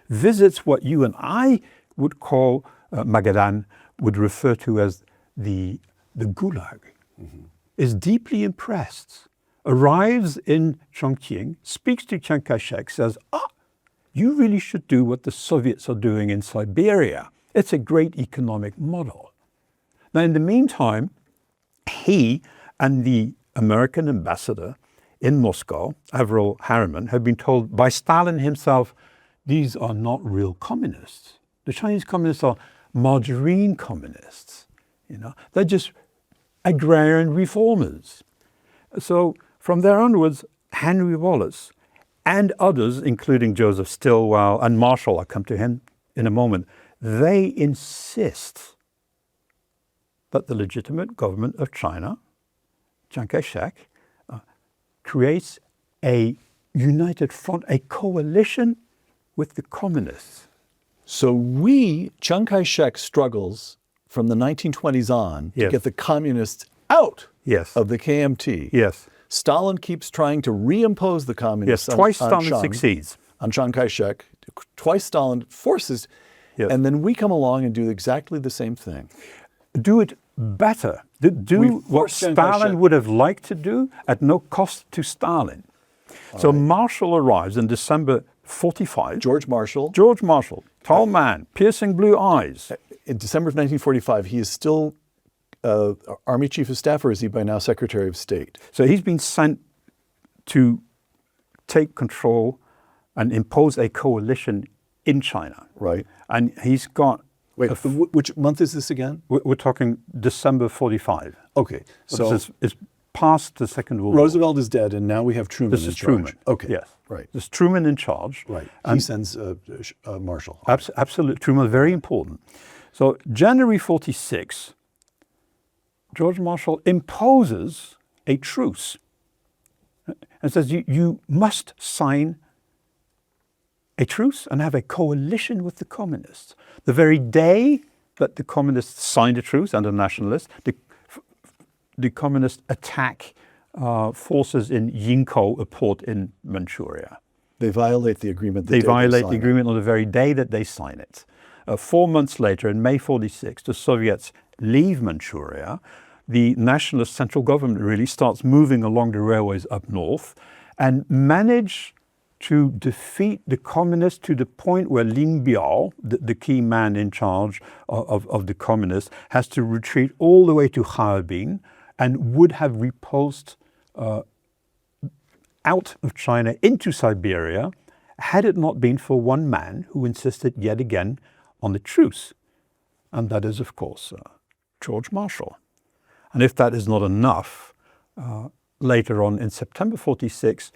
[SPEAKER 2] visits what you and I would call, Magadan would refer to as the Gulag, is deeply impressed, arrives in Chongqing, speaks to Chiang Kai-shek, says, you really should do what the Soviets are doing in Siberia. It's a great economic model. Now, in the meantime, he and the American ambassador in Moscow, Averell Harriman, have been told by Stalin himself, these are not real communists. The Chinese communists are margarine communists. They're just agrarian reformers. So from there onwards, Henry Wallace and others, including Joseph Stilwell and Marshall, I'll come to him in a moment, they insist that the legitimate government of China, Chiang Kai-shek, creates a united front, a coalition with the communists.
[SPEAKER 1] So Chiang Kai-shek struggles from the 1920s on to get the communists out of the KMT.
[SPEAKER 2] Yes.
[SPEAKER 1] Stalin keeps trying to reimpose the communists.
[SPEAKER 2] Yes, twice Stalin succeeds.
[SPEAKER 1] On Chiang Kai-shek. Twice Stalin forces. Yes. And then we come along and do exactly the same thing.
[SPEAKER 2] Do it better. Do what Stalin would have liked to do at no cost to Stalin. So Marshall arrives in December 45.
[SPEAKER 1] George Marshall,
[SPEAKER 2] tall man, piercing blue eyes.
[SPEAKER 1] In December of 1945, he is still Army Chief of Staff, or is he by now Secretary of State?
[SPEAKER 2] So he's been sent to take control and impose a coalition in China.
[SPEAKER 1] Right.
[SPEAKER 2] And he's got...
[SPEAKER 1] which month is this again?
[SPEAKER 2] We're talking December 45.
[SPEAKER 1] Okay. So
[SPEAKER 2] it's past the Second World War.
[SPEAKER 1] Roosevelt is dead, and now we have Truman in charge.
[SPEAKER 2] Truman.
[SPEAKER 1] Okay.
[SPEAKER 2] Yes.
[SPEAKER 1] Right.
[SPEAKER 2] There's Truman in charge.
[SPEAKER 1] Right. He sends Marshall.
[SPEAKER 2] Absolutely. Truman, very important. So January 46, George Marshall imposes a truce and says you must sign a truce and have a coalition with the communists. The very day that the communists signed a truce and the nationalists, the communists attack forces in Yingkou, a port in Manchuria.
[SPEAKER 1] They violate the agreement.
[SPEAKER 2] They violate the agreement on the very day that they sign it. 4 months later, in May 46, the Soviets leave Manchuria. The nationalist central government really starts moving along the railways up north and manage to defeat the communists to the point where Lin Biao, the key man in charge of the communists, has to retreat all the way to Harbin and would have repulsed out of China into Siberia had it not been for one man who insisted yet again on the truce. And that is, of course, George Marshall. And if that is not enough, later on in September 46,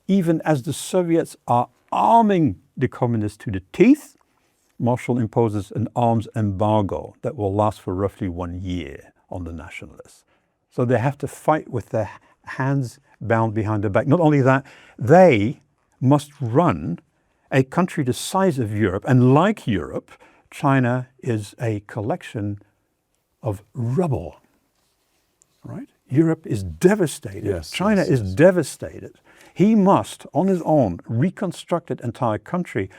[SPEAKER 2] even as the Soviets are arming the communists to the teeth, Marshall imposes an arms embargo that will last for roughly 1 year on the nationalists. So they have to fight with their hands bound behind their back. Not only that, they must run a country the size of Europe, and like Europe, China is a collection of rubble, right? Europe is devastated.
[SPEAKER 1] Yes,
[SPEAKER 2] China is devastated. He must, on his own, reconstruct that entire country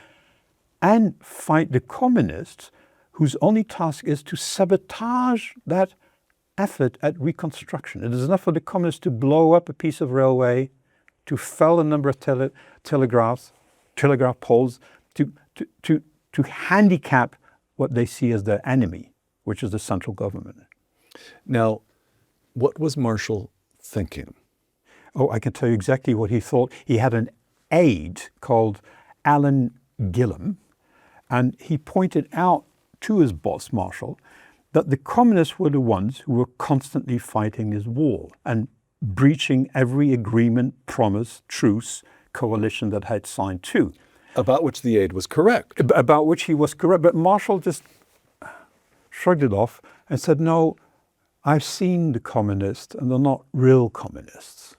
[SPEAKER 2] and fight the communists whose only task is to sabotage that effort at reconstruction. It is enough for the communists to blow up a piece of railway, to fell a number of telegraph poles, to handicap what they see as their enemy, which is the central government.
[SPEAKER 1] Now, what was Marshall thinking?
[SPEAKER 2] Oh, I can tell you exactly what he thought. He had an aide called Alan Gillam, and he pointed out to his boss, Marshall, that the communists were the ones who were constantly fighting this war and breaching every agreement, promise, truce, coalition that had signed to.
[SPEAKER 1] About which the aide was correct.
[SPEAKER 2] About which he was correct. But Marshall just shrugged it off and said, no, I've seen the communists and they're not real communists.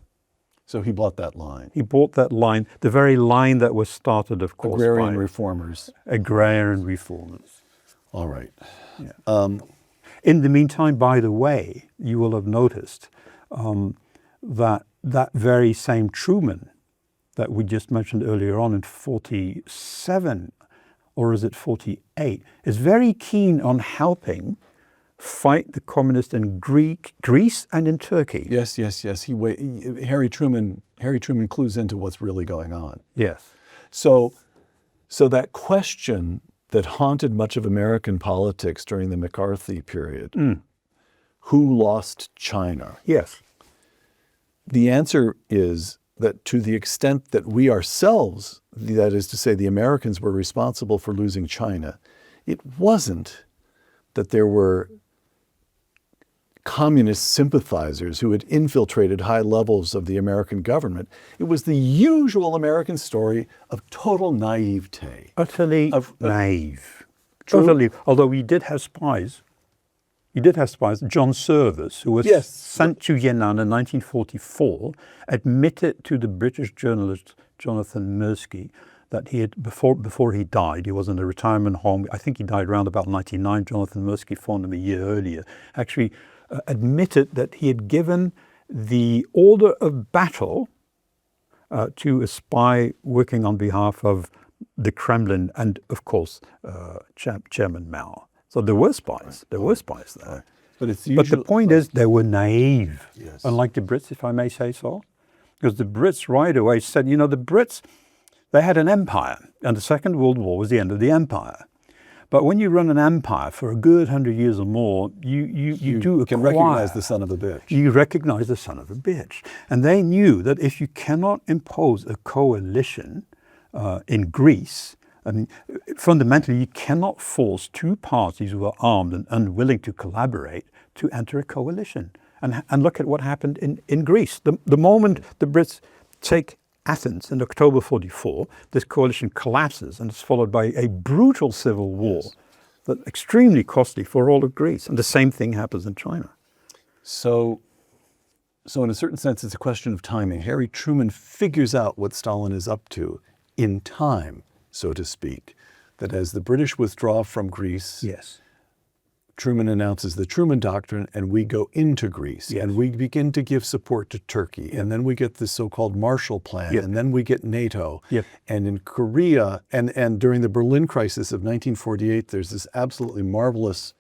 [SPEAKER 1] So he bought that line.
[SPEAKER 2] He bought that line, the very line that was started, of course,
[SPEAKER 1] Agrarian
[SPEAKER 2] by
[SPEAKER 1] reformers.
[SPEAKER 2] agrarian reformers.
[SPEAKER 1] All right.
[SPEAKER 2] Yeah. In the meantime, by the way, you will have noticed that very same Truman that we just mentioned earlier on in 47, or is it 48, is very keen on helping fight the communists in Greece and in Turkey.
[SPEAKER 1] Yes. Harry Truman clues into what's really going on.
[SPEAKER 2] Yes.
[SPEAKER 1] So that question that haunted much of American politics during the McCarthy period, who lost China?
[SPEAKER 2] Yes.
[SPEAKER 1] The answer is that to the extent that we ourselves, that is to say the Americans, were responsible for losing China, it wasn't that there were communist sympathizers who had infiltrated high levels of the American government. It was the usual American story of total naivete.
[SPEAKER 2] Utterly naive.
[SPEAKER 1] True.
[SPEAKER 2] Totally. Although he did have spies. John Service, who was sent to Yan'an in 1944, admitted to the British journalist Jonathan Mirsky that he had, before he died, he was in a retirement home. I think he died around about 99. Jonathan Mirsky phoned him a year earlier. Actually admitted that he had given the order of battle to a spy working on behalf of the Kremlin and, of course, Chairman Mao. So there were spies. There were spies there.
[SPEAKER 1] But
[SPEAKER 2] the point is, they were naive,
[SPEAKER 1] Yes.
[SPEAKER 2] unlike the Brits, if I may say so. Because the Brits right away said, the Brits, they had an empire, and the Second World War was the end of the empire. But when you run an empire for a good 100 years or more, you can
[SPEAKER 1] recognize the son of a bitch.
[SPEAKER 2] You recognize the son of a bitch. And they knew that if you cannot impose a coalition in Greece, I mean, fundamentally, you cannot force two parties who are armed and unwilling to collaborate to enter a coalition. And look at what happened in Greece. The moment the Brits take Athens in October 44, this coalition collapses and is followed by a brutal civil war that's extremely costly for all of Greece. And the same thing happens in China.
[SPEAKER 1] So in a certain sense, it's a question of timing. Harry Truman figures out what Stalin is up to in time, so to speak, that as the British withdraw from Greece, Truman announces the Truman Doctrine, and we go into Greece, and we begin to give support to Turkey, and then we get the so-called Marshall Plan, and then we get NATO. And in Korea, and during the Berlin crisis of 1948, there's this absolutely marvelous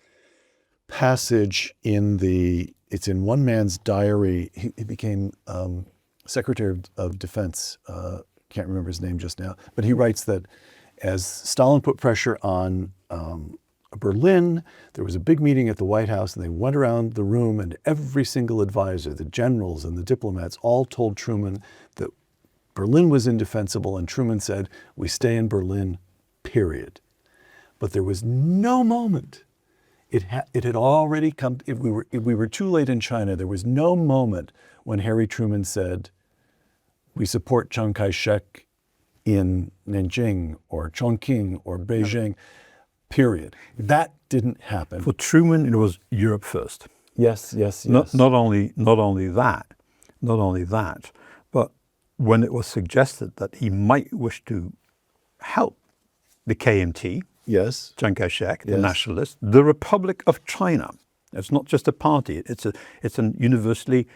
[SPEAKER 1] passage it's in one man's diary. He became Secretary of Defense, can't remember his name just now, but he writes that as Stalin put pressure on Berlin, there was a big meeting at the White House, and they went around the room, and every single advisor, the generals and the diplomats, all told Truman that Berlin was indefensible, and Truman said, "We stay in Berlin, period." But there was no moment. It had already come. If we were too late in China, there was no moment when Harry Truman said, "We support Chiang Kai-shek in Nanjing or Chongqing or Beijing," period. That didn't happen.
[SPEAKER 2] For Truman, it was Europe first.
[SPEAKER 1] Yes.
[SPEAKER 2] Not only that, but when it was suggested that he might wish to help the KMT,
[SPEAKER 1] Yes.
[SPEAKER 2] Chiang Kai-shek, the
[SPEAKER 1] Yes.
[SPEAKER 2] nationalists, the Republic of China. It's not just a party. It's an universally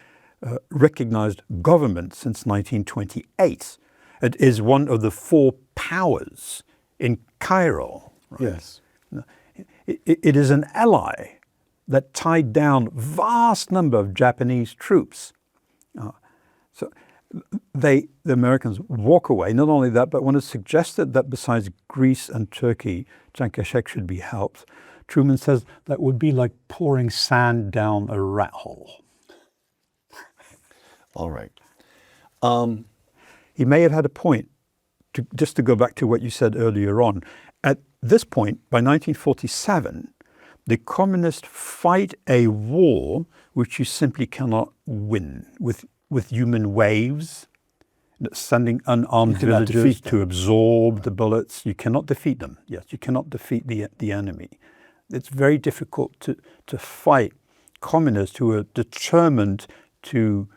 [SPEAKER 2] recognized government since 1928. It is one of the four powers in Cairo. Right?
[SPEAKER 1] Yes.
[SPEAKER 2] It is an ally that tied down vast number of Japanese troops. So the Americans walk away. Not only that, but when it's suggested that besides Greece and Turkey, Chiang Kai-shek should be helped, Truman says that would be like pouring sand down a rat hole.
[SPEAKER 1] All right.
[SPEAKER 2] He may have had a point, just to go back to what you said earlier on. At this point, by 1947, the communists fight a war which you simply cannot win with human waves, sending unarmed
[SPEAKER 1] cannot
[SPEAKER 2] villagers
[SPEAKER 1] defeat them.
[SPEAKER 2] to absorb the bullets. You cannot defeat them. Yes, you cannot defeat the enemy. It's very difficult to fight communists who are determined to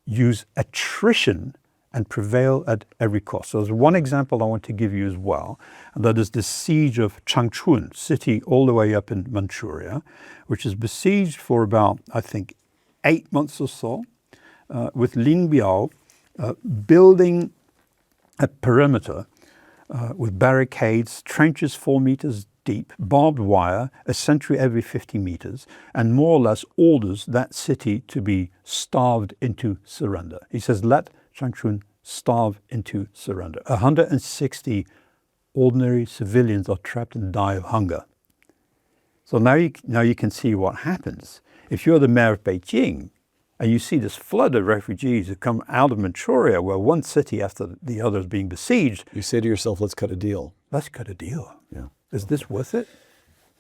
[SPEAKER 2] use attrition and prevail at every cost. So there's one example I want to give you as well, and that is the siege of Changchun, city all the way up in Manchuria, which is besieged for about, I think, 8 months or so, with Lin Biao building a perimeter with barricades, trenches 4 meters deep, barbed wire, a sentry every 50 meters, and more or less orders that city to be starved into surrender. He says, let Changchun starve into surrender. 160 ordinary civilians are trapped and die of hunger. So now you can see what happens. If you're the mayor of Beijing and you see this flood of refugees who come out of Manchuria, where one city after the other is being besieged,
[SPEAKER 1] You say to yourself, let's cut a deal.
[SPEAKER 2] let's cut a deal.
[SPEAKER 1] Yeah.
[SPEAKER 2] Is this worth it?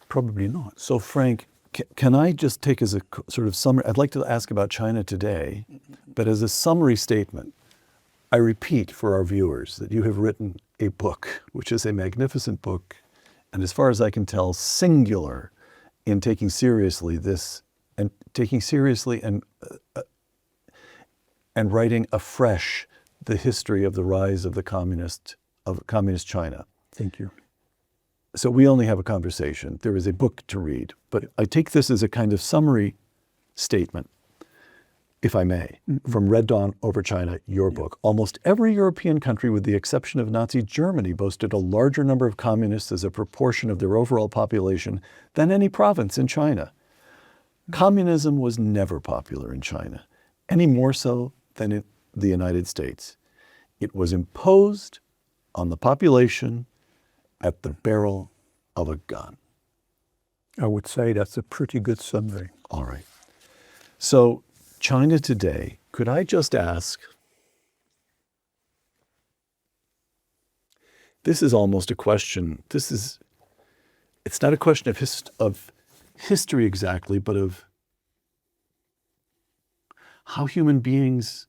[SPEAKER 2] Probably not.
[SPEAKER 1] So Frank, can I just take as a sort of summary, I'd like to ask about China today, but as a summary statement, I repeat for our viewers that you have written a book, which is a magnificent book, and as far as I can tell, singular in taking seriously this, and taking seriously and writing afresh the history of the rise of communist China.
[SPEAKER 2] Thank you.
[SPEAKER 1] So we only have a conversation. There is a book to read, but I take this as a kind of summary statement, if I may, from Red Dawn Over China, your book. Almost every European country, with the exception of Nazi Germany, boasted a larger number of communists as a proportion of their overall population than any province in China. Communism was never popular in China, any more so than in the United States. It was imposed on the population at the barrel of a gun.
[SPEAKER 2] I would say that's a pretty good summary.
[SPEAKER 1] All right. So China today, could I just ask, this is almost a question, it's not a question of history exactly, but of how human beings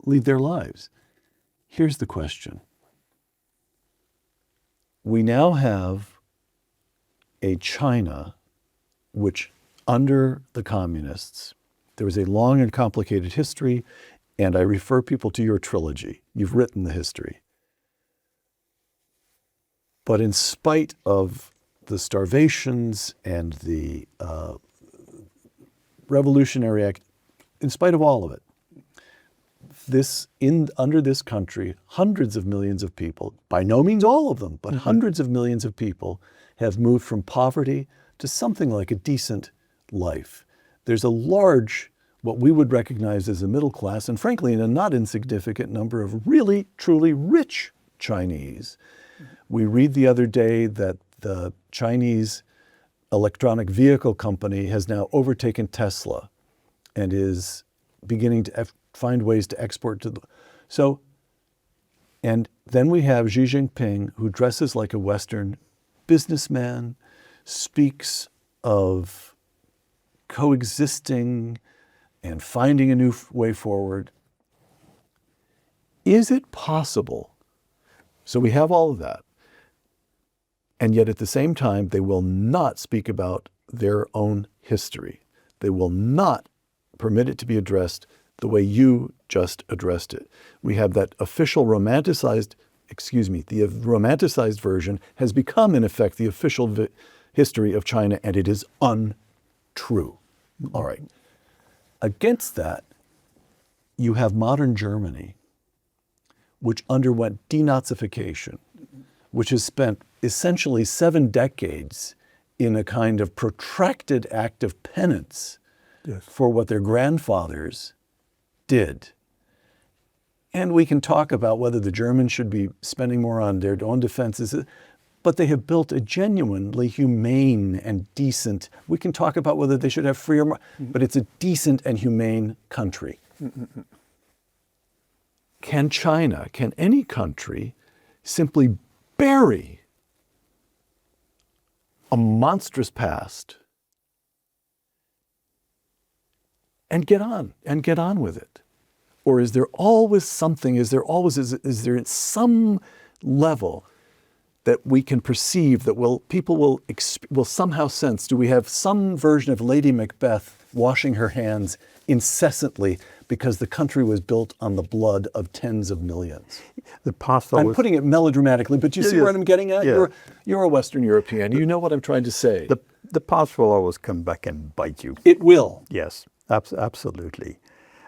[SPEAKER 1] lead their lives. Here's the question. We now have a China which, under the communists, there was a long and complicated history, and I refer people to your trilogy. You've written the history. But in spite of the starvations and the revolutionary act, in spite of all of it, under this country, hundreds of millions of people, by no means all of them, but hundreds of millions of people have moved from poverty to something like a decent life. There's a large, what we would recognize as a middle class, and frankly, a not insignificant number of really, truly rich Chinese. We read the other day that the Chinese electronic vehicle company has now overtaken Tesla and is beginning to find ways to export to the... So, and then we have Xi Jinping, who dresses like a Western businessman, speaks of coexisting and finding a new way forward. Is it possible? So we have all of that. And yet at the same time, they will not speak about their own history. They will not permit it to be addressed the way you just addressed it. We have that official romanticized, the romanticized version has become, in effect, the official history of China, and it is untrue. All right. Against that, you have modern Germany, which underwent denazification, which has spent essentially 7 decades in a kind of protracted act of penance for what their grandfathers did. And we can talk about whether the Germans should be spending more on their own defenses, but they have built a genuinely humane and decent, we can talk about whether they should have freer, but it's a decent and humane country. Can China, can any country simply bury a monstrous past and get on with it? Or is there always something, is there at some level that we can perceive that people will somehow sense, do we have some version of Lady Macbeth washing her hands incessantly because the country was built on the blood of tens of millions? I'm putting it melodramatically, but you see what I'm getting at?
[SPEAKER 2] Yeah.
[SPEAKER 1] You're a Western European. You know what I'm trying to say.
[SPEAKER 2] The past will always come back and bite you.
[SPEAKER 1] It will.
[SPEAKER 2] Yes, absolutely.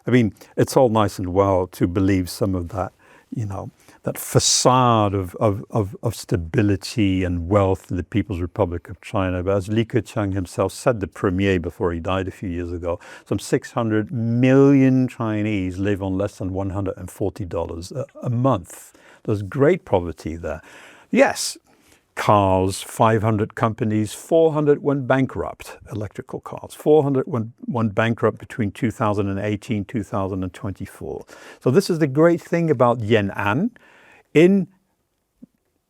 [SPEAKER 2] I mean, it's all nice and well to believe some of that, that facade of stability and wealth in the People's Republic of China. But as Li Keqiang himself said, the premier before he died a few years ago, some 600 million Chinese live on less than $140 a month. There's great poverty there. Yes, cars, 500 companies, 400 went bankrupt, electrical cars. 400 went bankrupt between 2018, 2024. So this is the great thing about Yan'an. In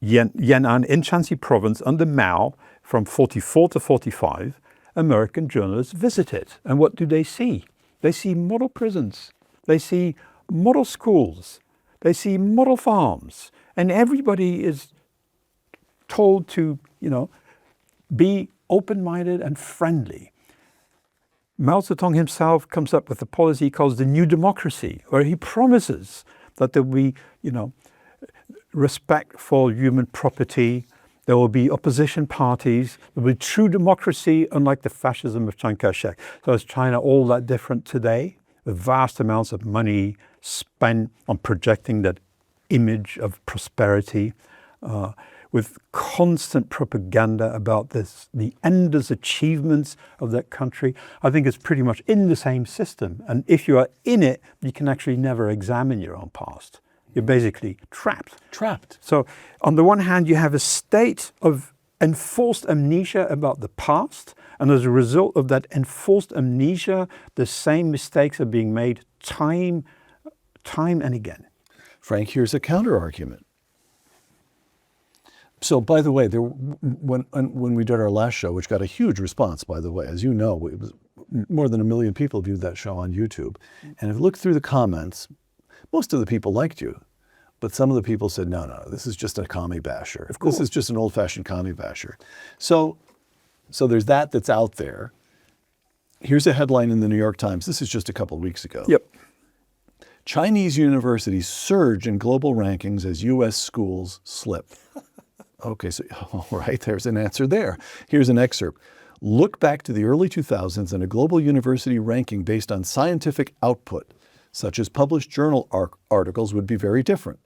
[SPEAKER 2] Yan'an, in Shanxi province, under Mao, from 44 to 45, American journalists visit it. And what do they see? They see model prisons. They see model schools. They see model farms. And everybody is told to, be open-minded and friendly. Mao Zedong himself comes up with a policy he calls the New Democracy, where he promises that there will be, respect for human property, there will be opposition parties, there will be true democracy, unlike the fascism of Chiang Kai-shek. So is China all that different today? With vast amounts of money spent on projecting that image of prosperity, with constant propaganda about the endless achievements of that country. I think it's pretty much in the same system. And if you are in it, you can actually never examine your own past. You're basically trapped. So on the one hand, you have a state of enforced amnesia about the past. And as a result of that enforced amnesia, the same mistakes are being made time and again.
[SPEAKER 1] Frank, here's a counter-argument. So, by the way, when we did our last show, which got a huge response, by the way, as you know, it was more than 1 million people viewed that show on YouTube. And if you look through the comments, most of the people liked you, but some of the people said, no, this is just a commie basher. This is just an old-fashioned commie basher. So there's that's out there. Here's a headline in the New York Times. This is just a couple of weeks ago.
[SPEAKER 2] Yep.
[SPEAKER 1] Chinese universities surge in global rankings as U.S. schools slip. Okay, so all right, there's an answer there. Here's an excerpt. Look back to the early 2000s and a global university ranking based on scientific output, such as published journal articles, would be very different.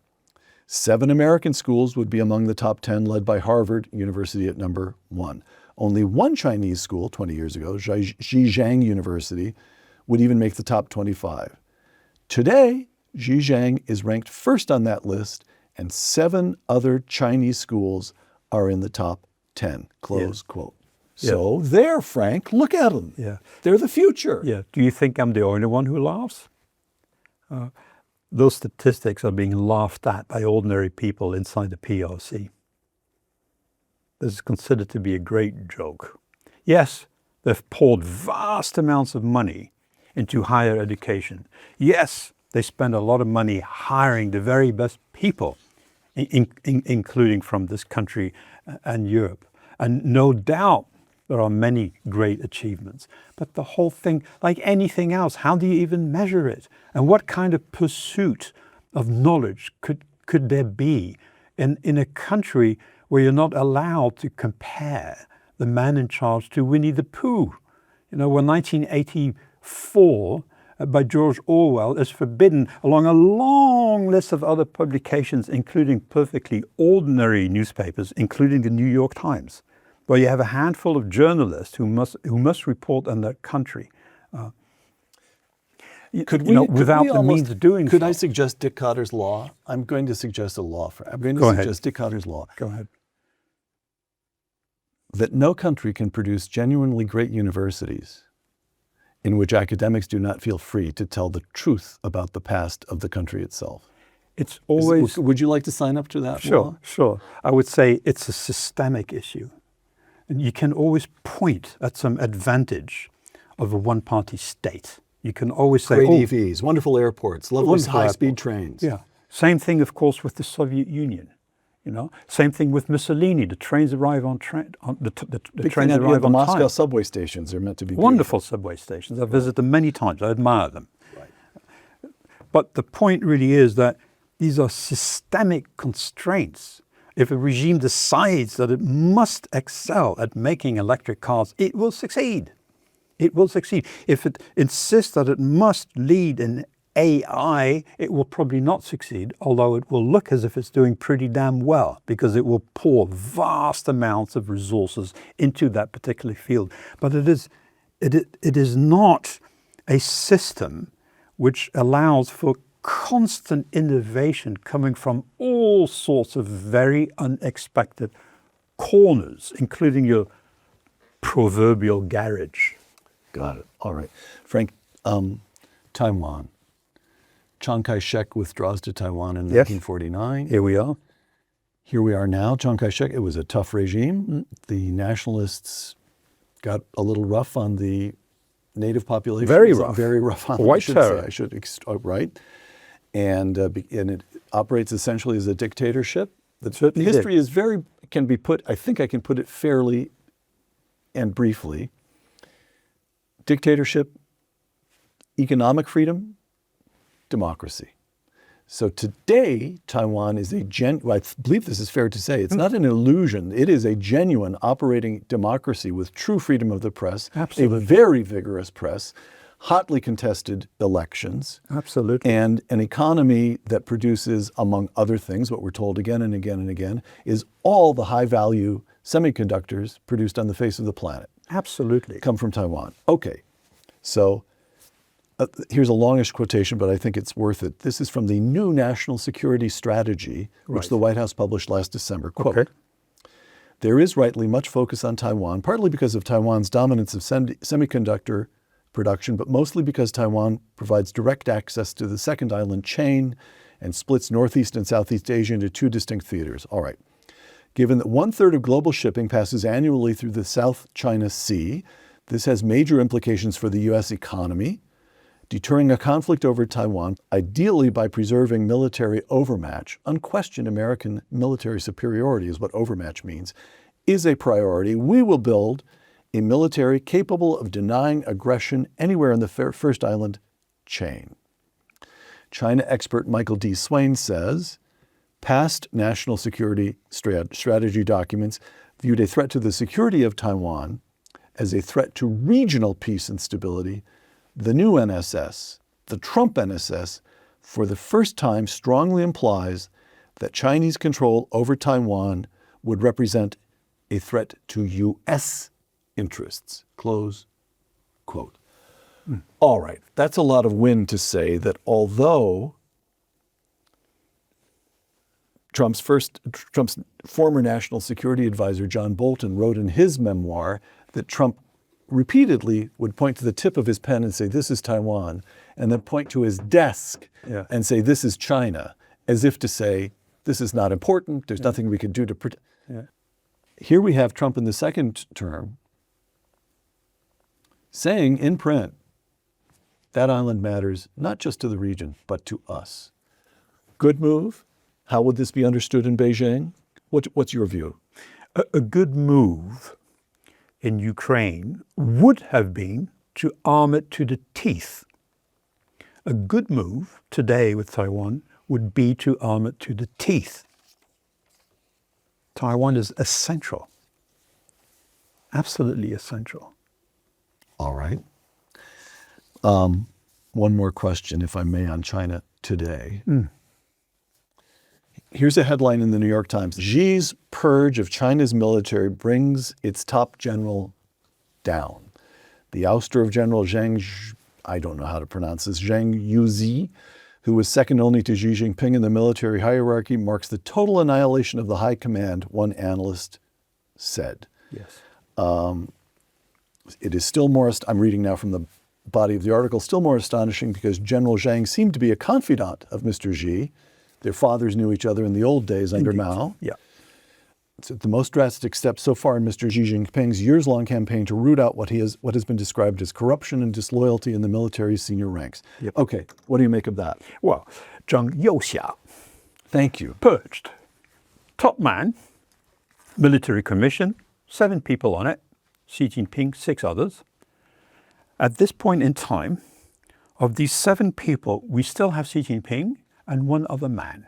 [SPEAKER 1] 7 American schools would be among the top 10, led by Harvard University at number 1. Only 1 Chinese school 20 years ago, Zhejiang University, would even make the top 25. Today, Zhejiang is ranked first on that list, and 7 other Chinese schools are in the top 10, close quote.
[SPEAKER 2] Yeah.
[SPEAKER 1] So there, Frank, look at them.
[SPEAKER 2] Yeah.
[SPEAKER 1] They're the future.
[SPEAKER 2] Yeah. Do you think I'm the only one who laughs? Those statistics are being laughed at by ordinary people inside the PRC. This is considered to be a great joke. Yes, they've poured vast amounts of money into higher education. Yes, they spend a lot of money hiring the very best people, including from this country and Europe. And no doubt there are many great achievements. But the whole thing, like anything else, how do you even measure it? And what kind of pursuit of knowledge could there be in a country where you're not allowed to compare the man in charge to Winnie the Pooh? You know, when 1984 by George Orwell is forbidden along a long list of other publications, including perfectly ordinary newspapers, including the New York Times, where you have a handful of journalists who must report on their country. Without the means of doing so.
[SPEAKER 1] Could I suggest Dick Cotter's law? I'm going to suggest a law. I'm going to suggest Dick Cotter's law.
[SPEAKER 2] Go ahead.
[SPEAKER 1] That no country can produce genuinely great universities in which academics do not feel free to tell the truth about the past of the country itself.
[SPEAKER 2] It's always...
[SPEAKER 1] Would you like to sign up to that law?
[SPEAKER 2] Sure. I would say it's a systemic issue. And you can always point at some advantage of a one-party state. You can always say,
[SPEAKER 1] great EVs, wonderful airports, lovely high-speed trains.
[SPEAKER 2] Yeah. Same thing, of course, with the Soviet Union. You know, same thing with Mussolini. The trains arrive on trains arrive
[SPEAKER 1] the
[SPEAKER 2] on
[SPEAKER 1] Moscow
[SPEAKER 2] time.
[SPEAKER 1] subway stations are meant to be
[SPEAKER 2] Wonderful subway stations. I've visited them many times. I admire them.
[SPEAKER 1] Right.
[SPEAKER 2] But the point really is that these are systemic constraints. If a regime decides that it must excel at making electric cars, it will succeed. It will succeed. If it insists that it must lead in AI, it will probably not succeed, although it will look as if it's doing pretty damn well, because it will pour vast amounts of resources into that particular field. But it is not a system which allows for constant innovation coming from all sorts of very unexpected corners, including your proverbial garage.
[SPEAKER 1] Got it. All right. Frank, Taiwan. Chiang Kai-shek withdraws to Taiwan in 1949.
[SPEAKER 2] Here we are.
[SPEAKER 1] Here we are now. Chiang Kai-shek, it was a tough regime. The nationalists got a little rough on the native population.
[SPEAKER 2] Very rough.
[SPEAKER 1] Very rough on
[SPEAKER 2] White terror.
[SPEAKER 1] Right. And it operates essentially as a dictatorship. The
[SPEAKER 2] certainly
[SPEAKER 1] history is can be put, I think I can put it fairly and briefly. Dictatorship, economic freedom, democracy. So today, Taiwan is I believe this is fair to say, it's not an illusion. It is a genuine operating democracy with true freedom of the press,
[SPEAKER 2] Absolutely.
[SPEAKER 1] a very vigorous press, hotly contested elections,
[SPEAKER 2] Absolutely.
[SPEAKER 1] and an economy that produces, among other things, what we're told again and again and again, is all the high-value semiconductors produced on the face of the planet.
[SPEAKER 2] Absolutely.
[SPEAKER 1] Come from Taiwan. Okay, so here's a longish quotation, but I think it's worth it. This is from the new National Security Strategy, which the White House published last December. Quote,
[SPEAKER 2] Okay.
[SPEAKER 1] There is rightly much focus on Taiwan, partly because of Taiwan's dominance of semiconductor production, but mostly because Taiwan provides direct access to the second island chain and splits Northeast and Southeast Asia into two distinct theaters. All right. Given that 1/3 of global shipping passes annually through the South China Sea, this has major implications for the U.S. economy. Deterring a conflict over Taiwan, ideally by preserving military overmatch, unquestioned American military superiority is what overmatch means, is a priority. We will build a military capable of denying aggression anywhere in the first island chain. China expert Michael D. Swain says, past national security strategy documents viewed a threat to the security of Taiwan as a threat to regional peace and stability. The new NSS, the Trump NSS, for the first time strongly implies that Chinese control over Taiwan would represent a threat to U.S. interests. Close quote. All right, that's a lot of wind to say that although Trump's former national security advisor, John Bolton, wrote in his memoir that Trump repeatedly would point to the tip of his pen and say, this is Taiwan, and then point to his desk and say, this is China, as if to say, this is not important, there's nothing we can do to protect. Here we have Trump in the second term saying in print, that island matters not just to the region, but to us. Good move? How would this be understood in Beijing? What's your view?
[SPEAKER 2] A good move in Ukraine would have been to arm it to the teeth. A good move today with Taiwan would be to arm it to the teeth. Taiwan is essential, absolutely essential.
[SPEAKER 1] All right. One more question, if I may, on China today. Here's a headline in the New York Times. Xi's purge of China's military brings its top general down. The ouster of General Zhang, I don't know how to pronounce this, Zhang Yuzi, who was second only to Xi Jinping in the military hierarchy, marks the total annihilation of the high command, one analyst said.
[SPEAKER 2] Yes.
[SPEAKER 1] It is still more, I'm reading now from the body of the article, still more astonishing because General Zhang seemed to be a confidant of Mr. Xi. Their fathers knew each other in the old days under Mao.
[SPEAKER 2] Yeah.
[SPEAKER 1] It's the most drastic step so far in Mr. Xi Jinping's years-long campaign to root out what has been described as corruption and disloyalty in the military's senior ranks.
[SPEAKER 2] Yep.
[SPEAKER 1] Okay, what do you make of that?
[SPEAKER 2] Well, Zhang Youxia,
[SPEAKER 1] Thank you.
[SPEAKER 2] purged. Top man, military commission, 7 people on it, Xi Jinping, 6 others. At this point in time, of these 7 people, we still have Xi Jinping and 1 other man.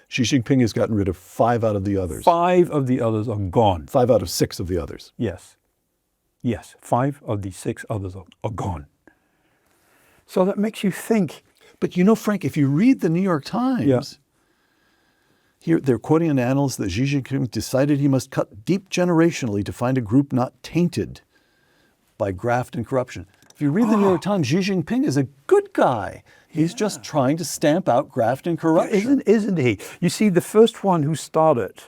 [SPEAKER 1] Xi Jinping has gotten rid of 5 out of the others.
[SPEAKER 2] 5 of the others are gone.
[SPEAKER 1] 5 out of 6 of the others.
[SPEAKER 2] Yes. Yes, 5 of the 6 others are gone. So that makes you think.
[SPEAKER 1] But you know, Frank, if you read the New York Times, here they're quoting an analyst that Xi Jinping decided he must cut deep generationally to find a group not tainted by graft and corruption. If you read the New York Times, Xi Jinping is a good guy. He's just trying to stamp out graft and corruption.
[SPEAKER 2] Isn't he? You see, the first one who started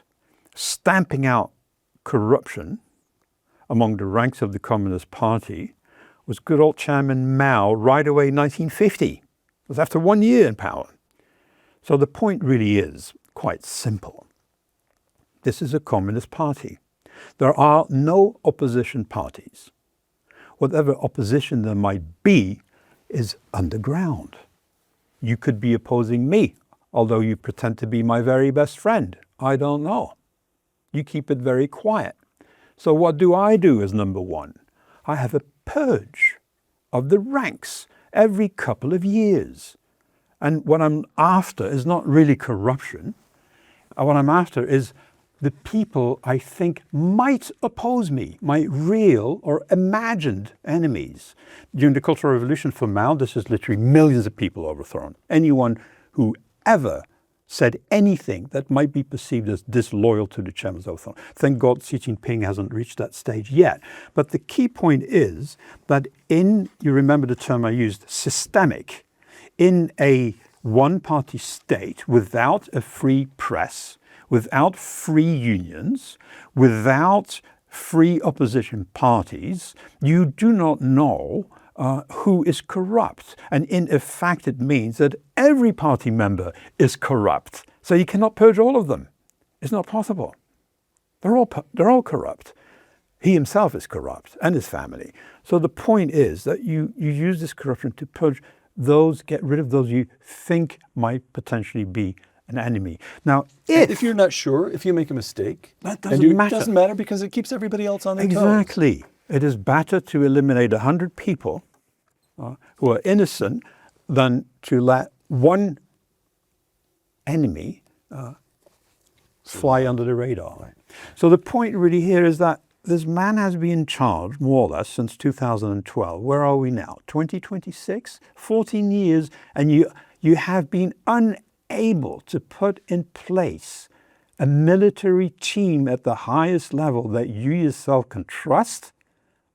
[SPEAKER 2] stamping out corruption among the ranks of the Communist Party was good old Chairman Mao right away in 1950. It was after 1 year in power. So the point really is quite simple. This is a Communist Party. There are no opposition parties. Whatever opposition there might be is underground. You could be opposing me, although you pretend to be my very best friend. I don't know. You keep it very quiet. So what do I do as number one? I have a purge of the ranks every couple of years. And what I'm after is not really corruption. What I'm after is the people I think might oppose me, my real or imagined enemies. During the Cultural Revolution for Mao, this is literally millions of people overthrown. Anyone who ever said anything that might be perceived as disloyal to the Chairman was overthrown. Thank God Xi Jinping hasn't reached that stage yet. But the key point is that you remember the term I used, systemic, in a one-party state without a free press, without free unions, without free opposition parties, you do not know who is corrupt. And in effect, it means that every party member is corrupt. So you cannot purge all of them. It's not possible. They're all corrupt. He himself is corrupt, and his family. So the point is that you use this corruption to purge those, get rid of those you think might potentially be an enemy. Now, if you're
[SPEAKER 1] not sure, if you make a mistake,
[SPEAKER 2] that doesn't matter.
[SPEAKER 1] It doesn't matter because it keeps everybody else on their toes.
[SPEAKER 2] Exactly. It is better to eliminate 100 people who are innocent than to let one enemy fly under the radar. Right. So the point really here is that this man has been in charge more or less since 2012. Where are we now? 2026? 14 years, and you have been unable to put in place a military team at the highest level that you yourself can trust.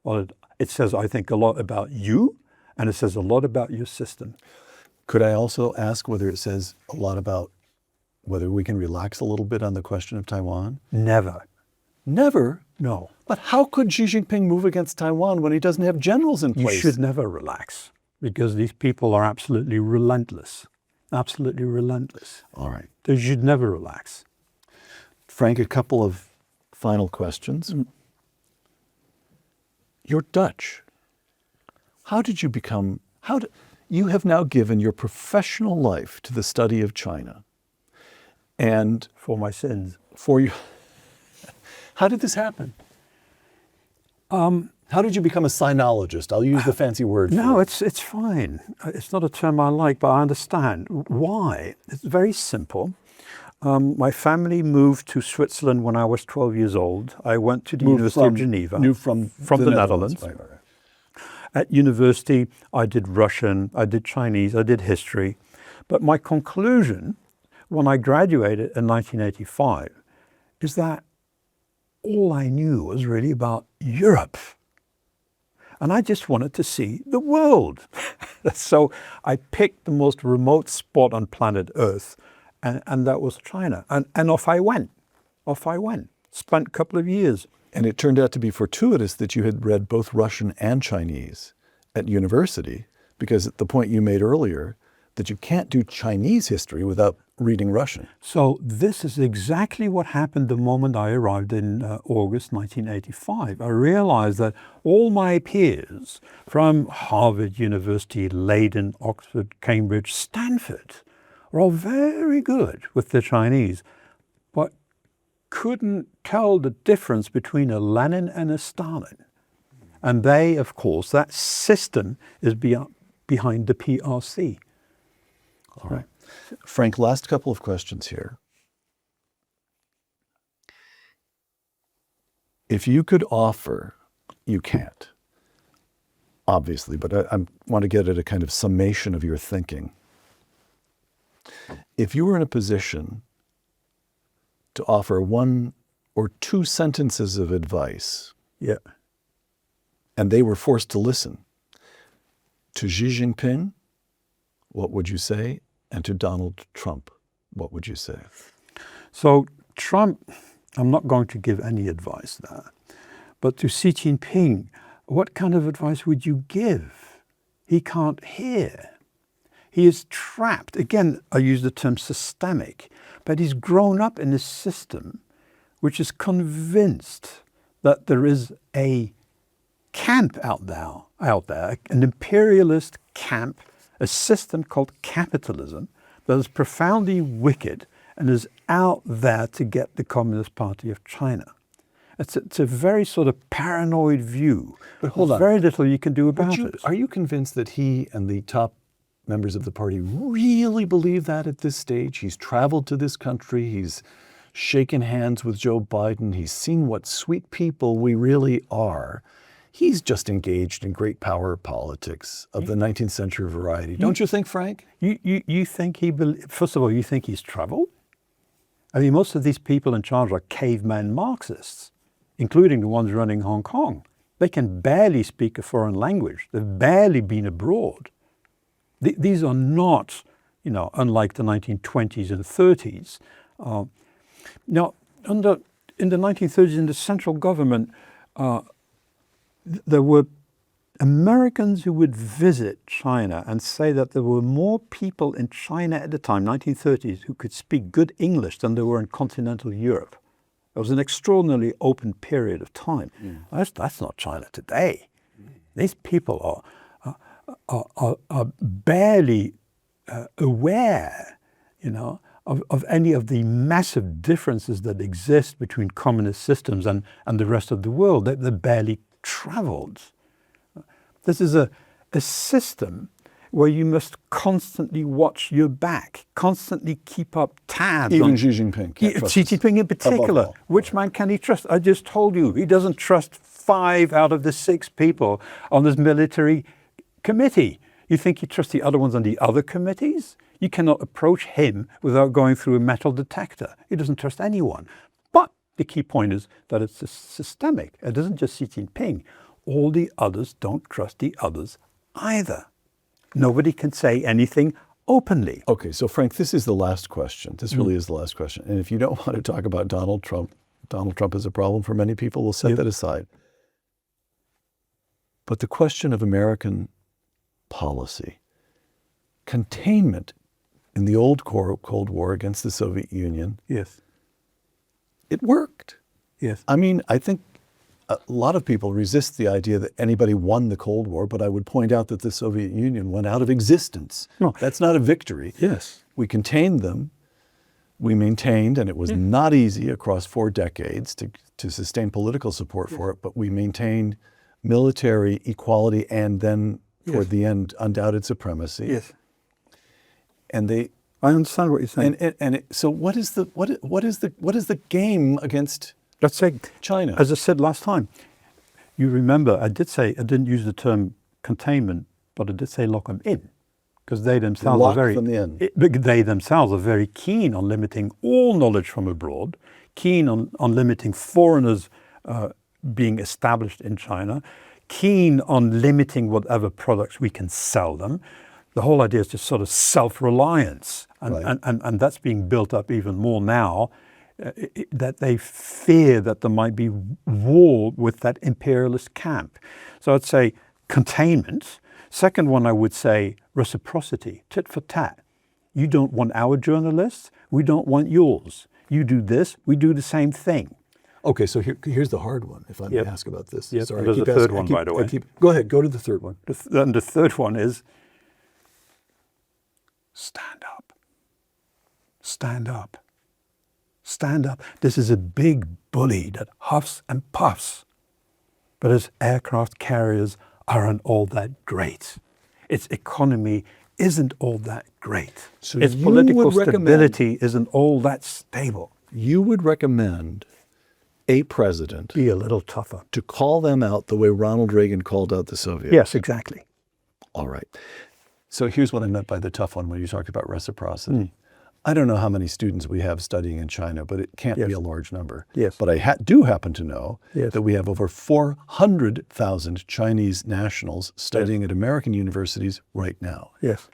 [SPEAKER 2] Well, it says, I think, a lot about you, and it says a lot about your system.
[SPEAKER 1] Could I also ask whether it says a lot about whether we can relax a little bit on the question of Taiwan?
[SPEAKER 2] Never.
[SPEAKER 1] Never?
[SPEAKER 2] No.
[SPEAKER 1] But how could Xi Jinping move against Taiwan when he doesn't have generals in
[SPEAKER 2] You
[SPEAKER 1] place?
[SPEAKER 2] should never relax because these people are absolutely relentless. Absolutely relentless.
[SPEAKER 1] All right.
[SPEAKER 2] They should never relax.
[SPEAKER 1] Frank, a couple of final questions. You're Dutch. How did you become, you have now given your professional life to the study of China. And
[SPEAKER 2] For my sins.
[SPEAKER 1] for you, how did this happen? How did you become a sinologist? I'll use the fancy word for
[SPEAKER 2] No,
[SPEAKER 1] it.
[SPEAKER 2] it's fine. It's not a term I like, but I understand. Why? It's very simple. My family moved to Switzerland when I was 12 years old. I went to the University of Geneva.
[SPEAKER 1] From
[SPEAKER 2] the Netherlands.
[SPEAKER 1] Right, right, right.
[SPEAKER 2] At university, I did Russian, I did Chinese, I did history. But my conclusion when I graduated in 1985 is that all I knew was really about Europe. And I just wanted to see the world. So I picked the most remote spot on planet Earth, and that was China. And off I went. Off I went. Spent a couple of years.
[SPEAKER 1] And it turned out to be fortuitous that you had read both Russian and Chinese at university, because at the point you made earlier, that you can't do Chinese history without reading Russian.
[SPEAKER 2] So this is exactly what happened the moment I arrived in August 1985. I realized that all my peers from Harvard University, Leland, Oxford, Cambridge, Stanford are all very good with the Chinese, but couldn't tell the difference between a Lenin and a Stalin. And they, of course, that system is behind the PRC.
[SPEAKER 1] All right. Frank, last couple of questions here. If you could offer, you can't, obviously, but I want to get at a kind of summation of your thinking. If you were in a position to offer one or two sentences of advice,
[SPEAKER 2] Yeah.
[SPEAKER 1] and they were forced to listen, to Xi Jinping, what would you say? And to Donald Trump, what would you say?
[SPEAKER 2] So Trump, I'm not going to give any advice there. But to Xi Jinping, what kind of advice would you give? He can't hear. He is trapped. Again, I use the term systemic, but he's grown up in a system which is convinced that there is a camp out there, an imperialist camp, a system called capitalism that is profoundly wicked and is out there to get the Communist Party of China. It's a very sort of paranoid view.
[SPEAKER 1] But hold on.
[SPEAKER 2] Very little you can do about it.
[SPEAKER 1] Are you convinced that he and the top members of the party really believe that at this stage? He's traveled to this country. He's shaken hands with Joe Biden. He's seen what sweet people we really are. He's just engaged in great power politics of the 19th century variety. Don't you think, Frank?
[SPEAKER 2] You think first of all, you think he's traveled? I mean, most of these people in charge are caveman Marxists, including the ones running Hong Kong. They can barely speak a foreign language. They've barely been abroad. These are not, unlike the 1920s and 30s. Now, in the 1930s, in the central government, there were Americans who would visit China and say that there were more people in China at the time, 1930s, who could speak good English than there were in continental Europe. It was an extraordinarily open period of time. That's not China today. These people are barely aware, of any of the massive differences that exist between communist systems and the rest of the world. They're barely traveled. This is a system where you must constantly watch your back, constantly keep up tabs.
[SPEAKER 1] Even Xi Jinping can't trust
[SPEAKER 2] Xi Jinping in particular.
[SPEAKER 1] all.
[SPEAKER 2] Which man can he trust? I just told you, he doesn't trust 5 out of the 6 people on this military committee. You think he trusts the other ones on the other committees? You cannot approach him without going through a metal detector. He doesn't trust anyone. But the key point is that it's systemic. It isn't just Xi Jinping. All the others don't trust the others either. Nobody can say anything openly.
[SPEAKER 1] Okay, so Frank, this is the last question. This really is the last question. And if you don't want to talk about Donald Trump is a problem for many people, we'll set that aside. But the question of American policy, containment in the old Cold War against the Soviet Union,
[SPEAKER 2] Yes.
[SPEAKER 1] it worked.
[SPEAKER 2] Yes.
[SPEAKER 1] I mean, I think a lot of people resist the idea that anybody won the Cold War, but I would point out that the Soviet Union went out of existence.
[SPEAKER 2] No.
[SPEAKER 1] That's not a victory.
[SPEAKER 2] Yes.
[SPEAKER 1] We contained them. We maintained, and it was not easy across 4 decades to sustain political support for it, but we maintained military equality and then toward the end, undoubted supremacy.
[SPEAKER 2] Yes.
[SPEAKER 1] And they,
[SPEAKER 2] I understand what you're saying.
[SPEAKER 1] so what is the game against
[SPEAKER 2] Let's say,
[SPEAKER 1] China?
[SPEAKER 2] as I said last time, you remember I did say, I didn't use the term containment, but I did say lock them in, because they themselves
[SPEAKER 1] Lock
[SPEAKER 2] are very,
[SPEAKER 1] them in.
[SPEAKER 2] They themselves are very keen on limiting all knowledge from abroad, keen on limiting foreigners being established in China, keen on limiting whatever products we can sell them. The whole idea is just sort of self-reliance, and that's being built up even more now, that they fear that there might be war with that imperialist camp. So I'd say containment. Second one, I would say reciprocity, tit for tat. You don't want our journalists, we don't want yours. You do this, we do the same thing.
[SPEAKER 1] Okay, so here's the hard one, if I may ask about this.
[SPEAKER 2] Yep.
[SPEAKER 1] Sorry,
[SPEAKER 2] There's a third one, by the way.
[SPEAKER 1] Go ahead, go to the third one.
[SPEAKER 2] And the third one is stand up. Stand up. Stand up. This is a big bully that huffs and puffs, but its aircraft carriers aren't all that great. Its economy isn't all that great.
[SPEAKER 1] So
[SPEAKER 2] its
[SPEAKER 1] you
[SPEAKER 2] political
[SPEAKER 1] would recommend-
[SPEAKER 2] stability isn't all that stable.
[SPEAKER 1] You would recommend a president
[SPEAKER 2] Be a little tougher.
[SPEAKER 1] to call them out the way Ronald Reagan called out the Soviets.
[SPEAKER 2] Yes, exactly.
[SPEAKER 1] All right. So here's what I meant by the tough one when you talked about reciprocity. I don't know how many students we have studying in China, but it can't be a large number.
[SPEAKER 2] Yes.
[SPEAKER 1] But I do happen to know
[SPEAKER 2] Yes.
[SPEAKER 1] that we have over 400,000 Chinese nationals studying at American universities right now.
[SPEAKER 2] Yes.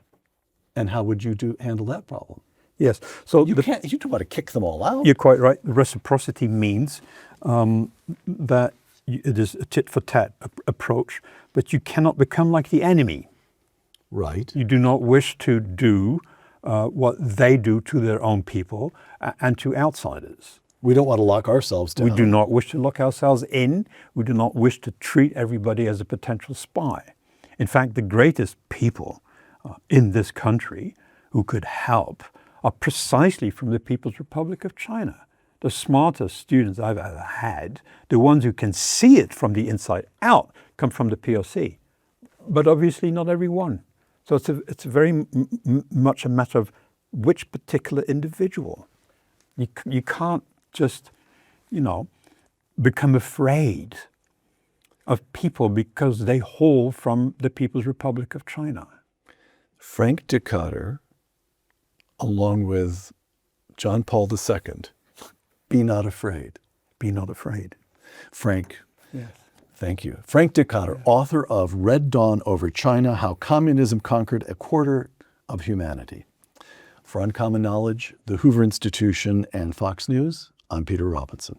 [SPEAKER 1] And how would you handle that problem?
[SPEAKER 2] Yes. So
[SPEAKER 1] You don't want to kick them all out.
[SPEAKER 2] you're quite right. Reciprocity means that it is a tit for tat approach, but you cannot become like the enemy.
[SPEAKER 1] Right.
[SPEAKER 2] You do not wish to do what they do to their own people and to outsiders.
[SPEAKER 1] We don't want to lock ourselves down.
[SPEAKER 2] We do not wish to lock ourselves in. We do not wish to treat everybody as a potential spy. In fact, the greatest people in this country who could help are precisely from the People's Republic of China. The smartest students I've ever had, the ones who can see it from the inside out, come from the PRC. But obviously not every one. So it's very much a matter of which particular individual. You can't just, become afraid of people because they haul from the People's Republic of China.
[SPEAKER 1] Frank Dikötter, along with John Paul II, be not afraid.
[SPEAKER 2] Be not afraid.
[SPEAKER 1] Frank,
[SPEAKER 2] Yes.
[SPEAKER 1] thank you. Frank Dikötter, author of Red Dawn Over China, How Communism Conquered a Quarter of Humanity. For Uncommon Knowledge, the Hoover Institution, and Fox News, I'm Peter Robinson.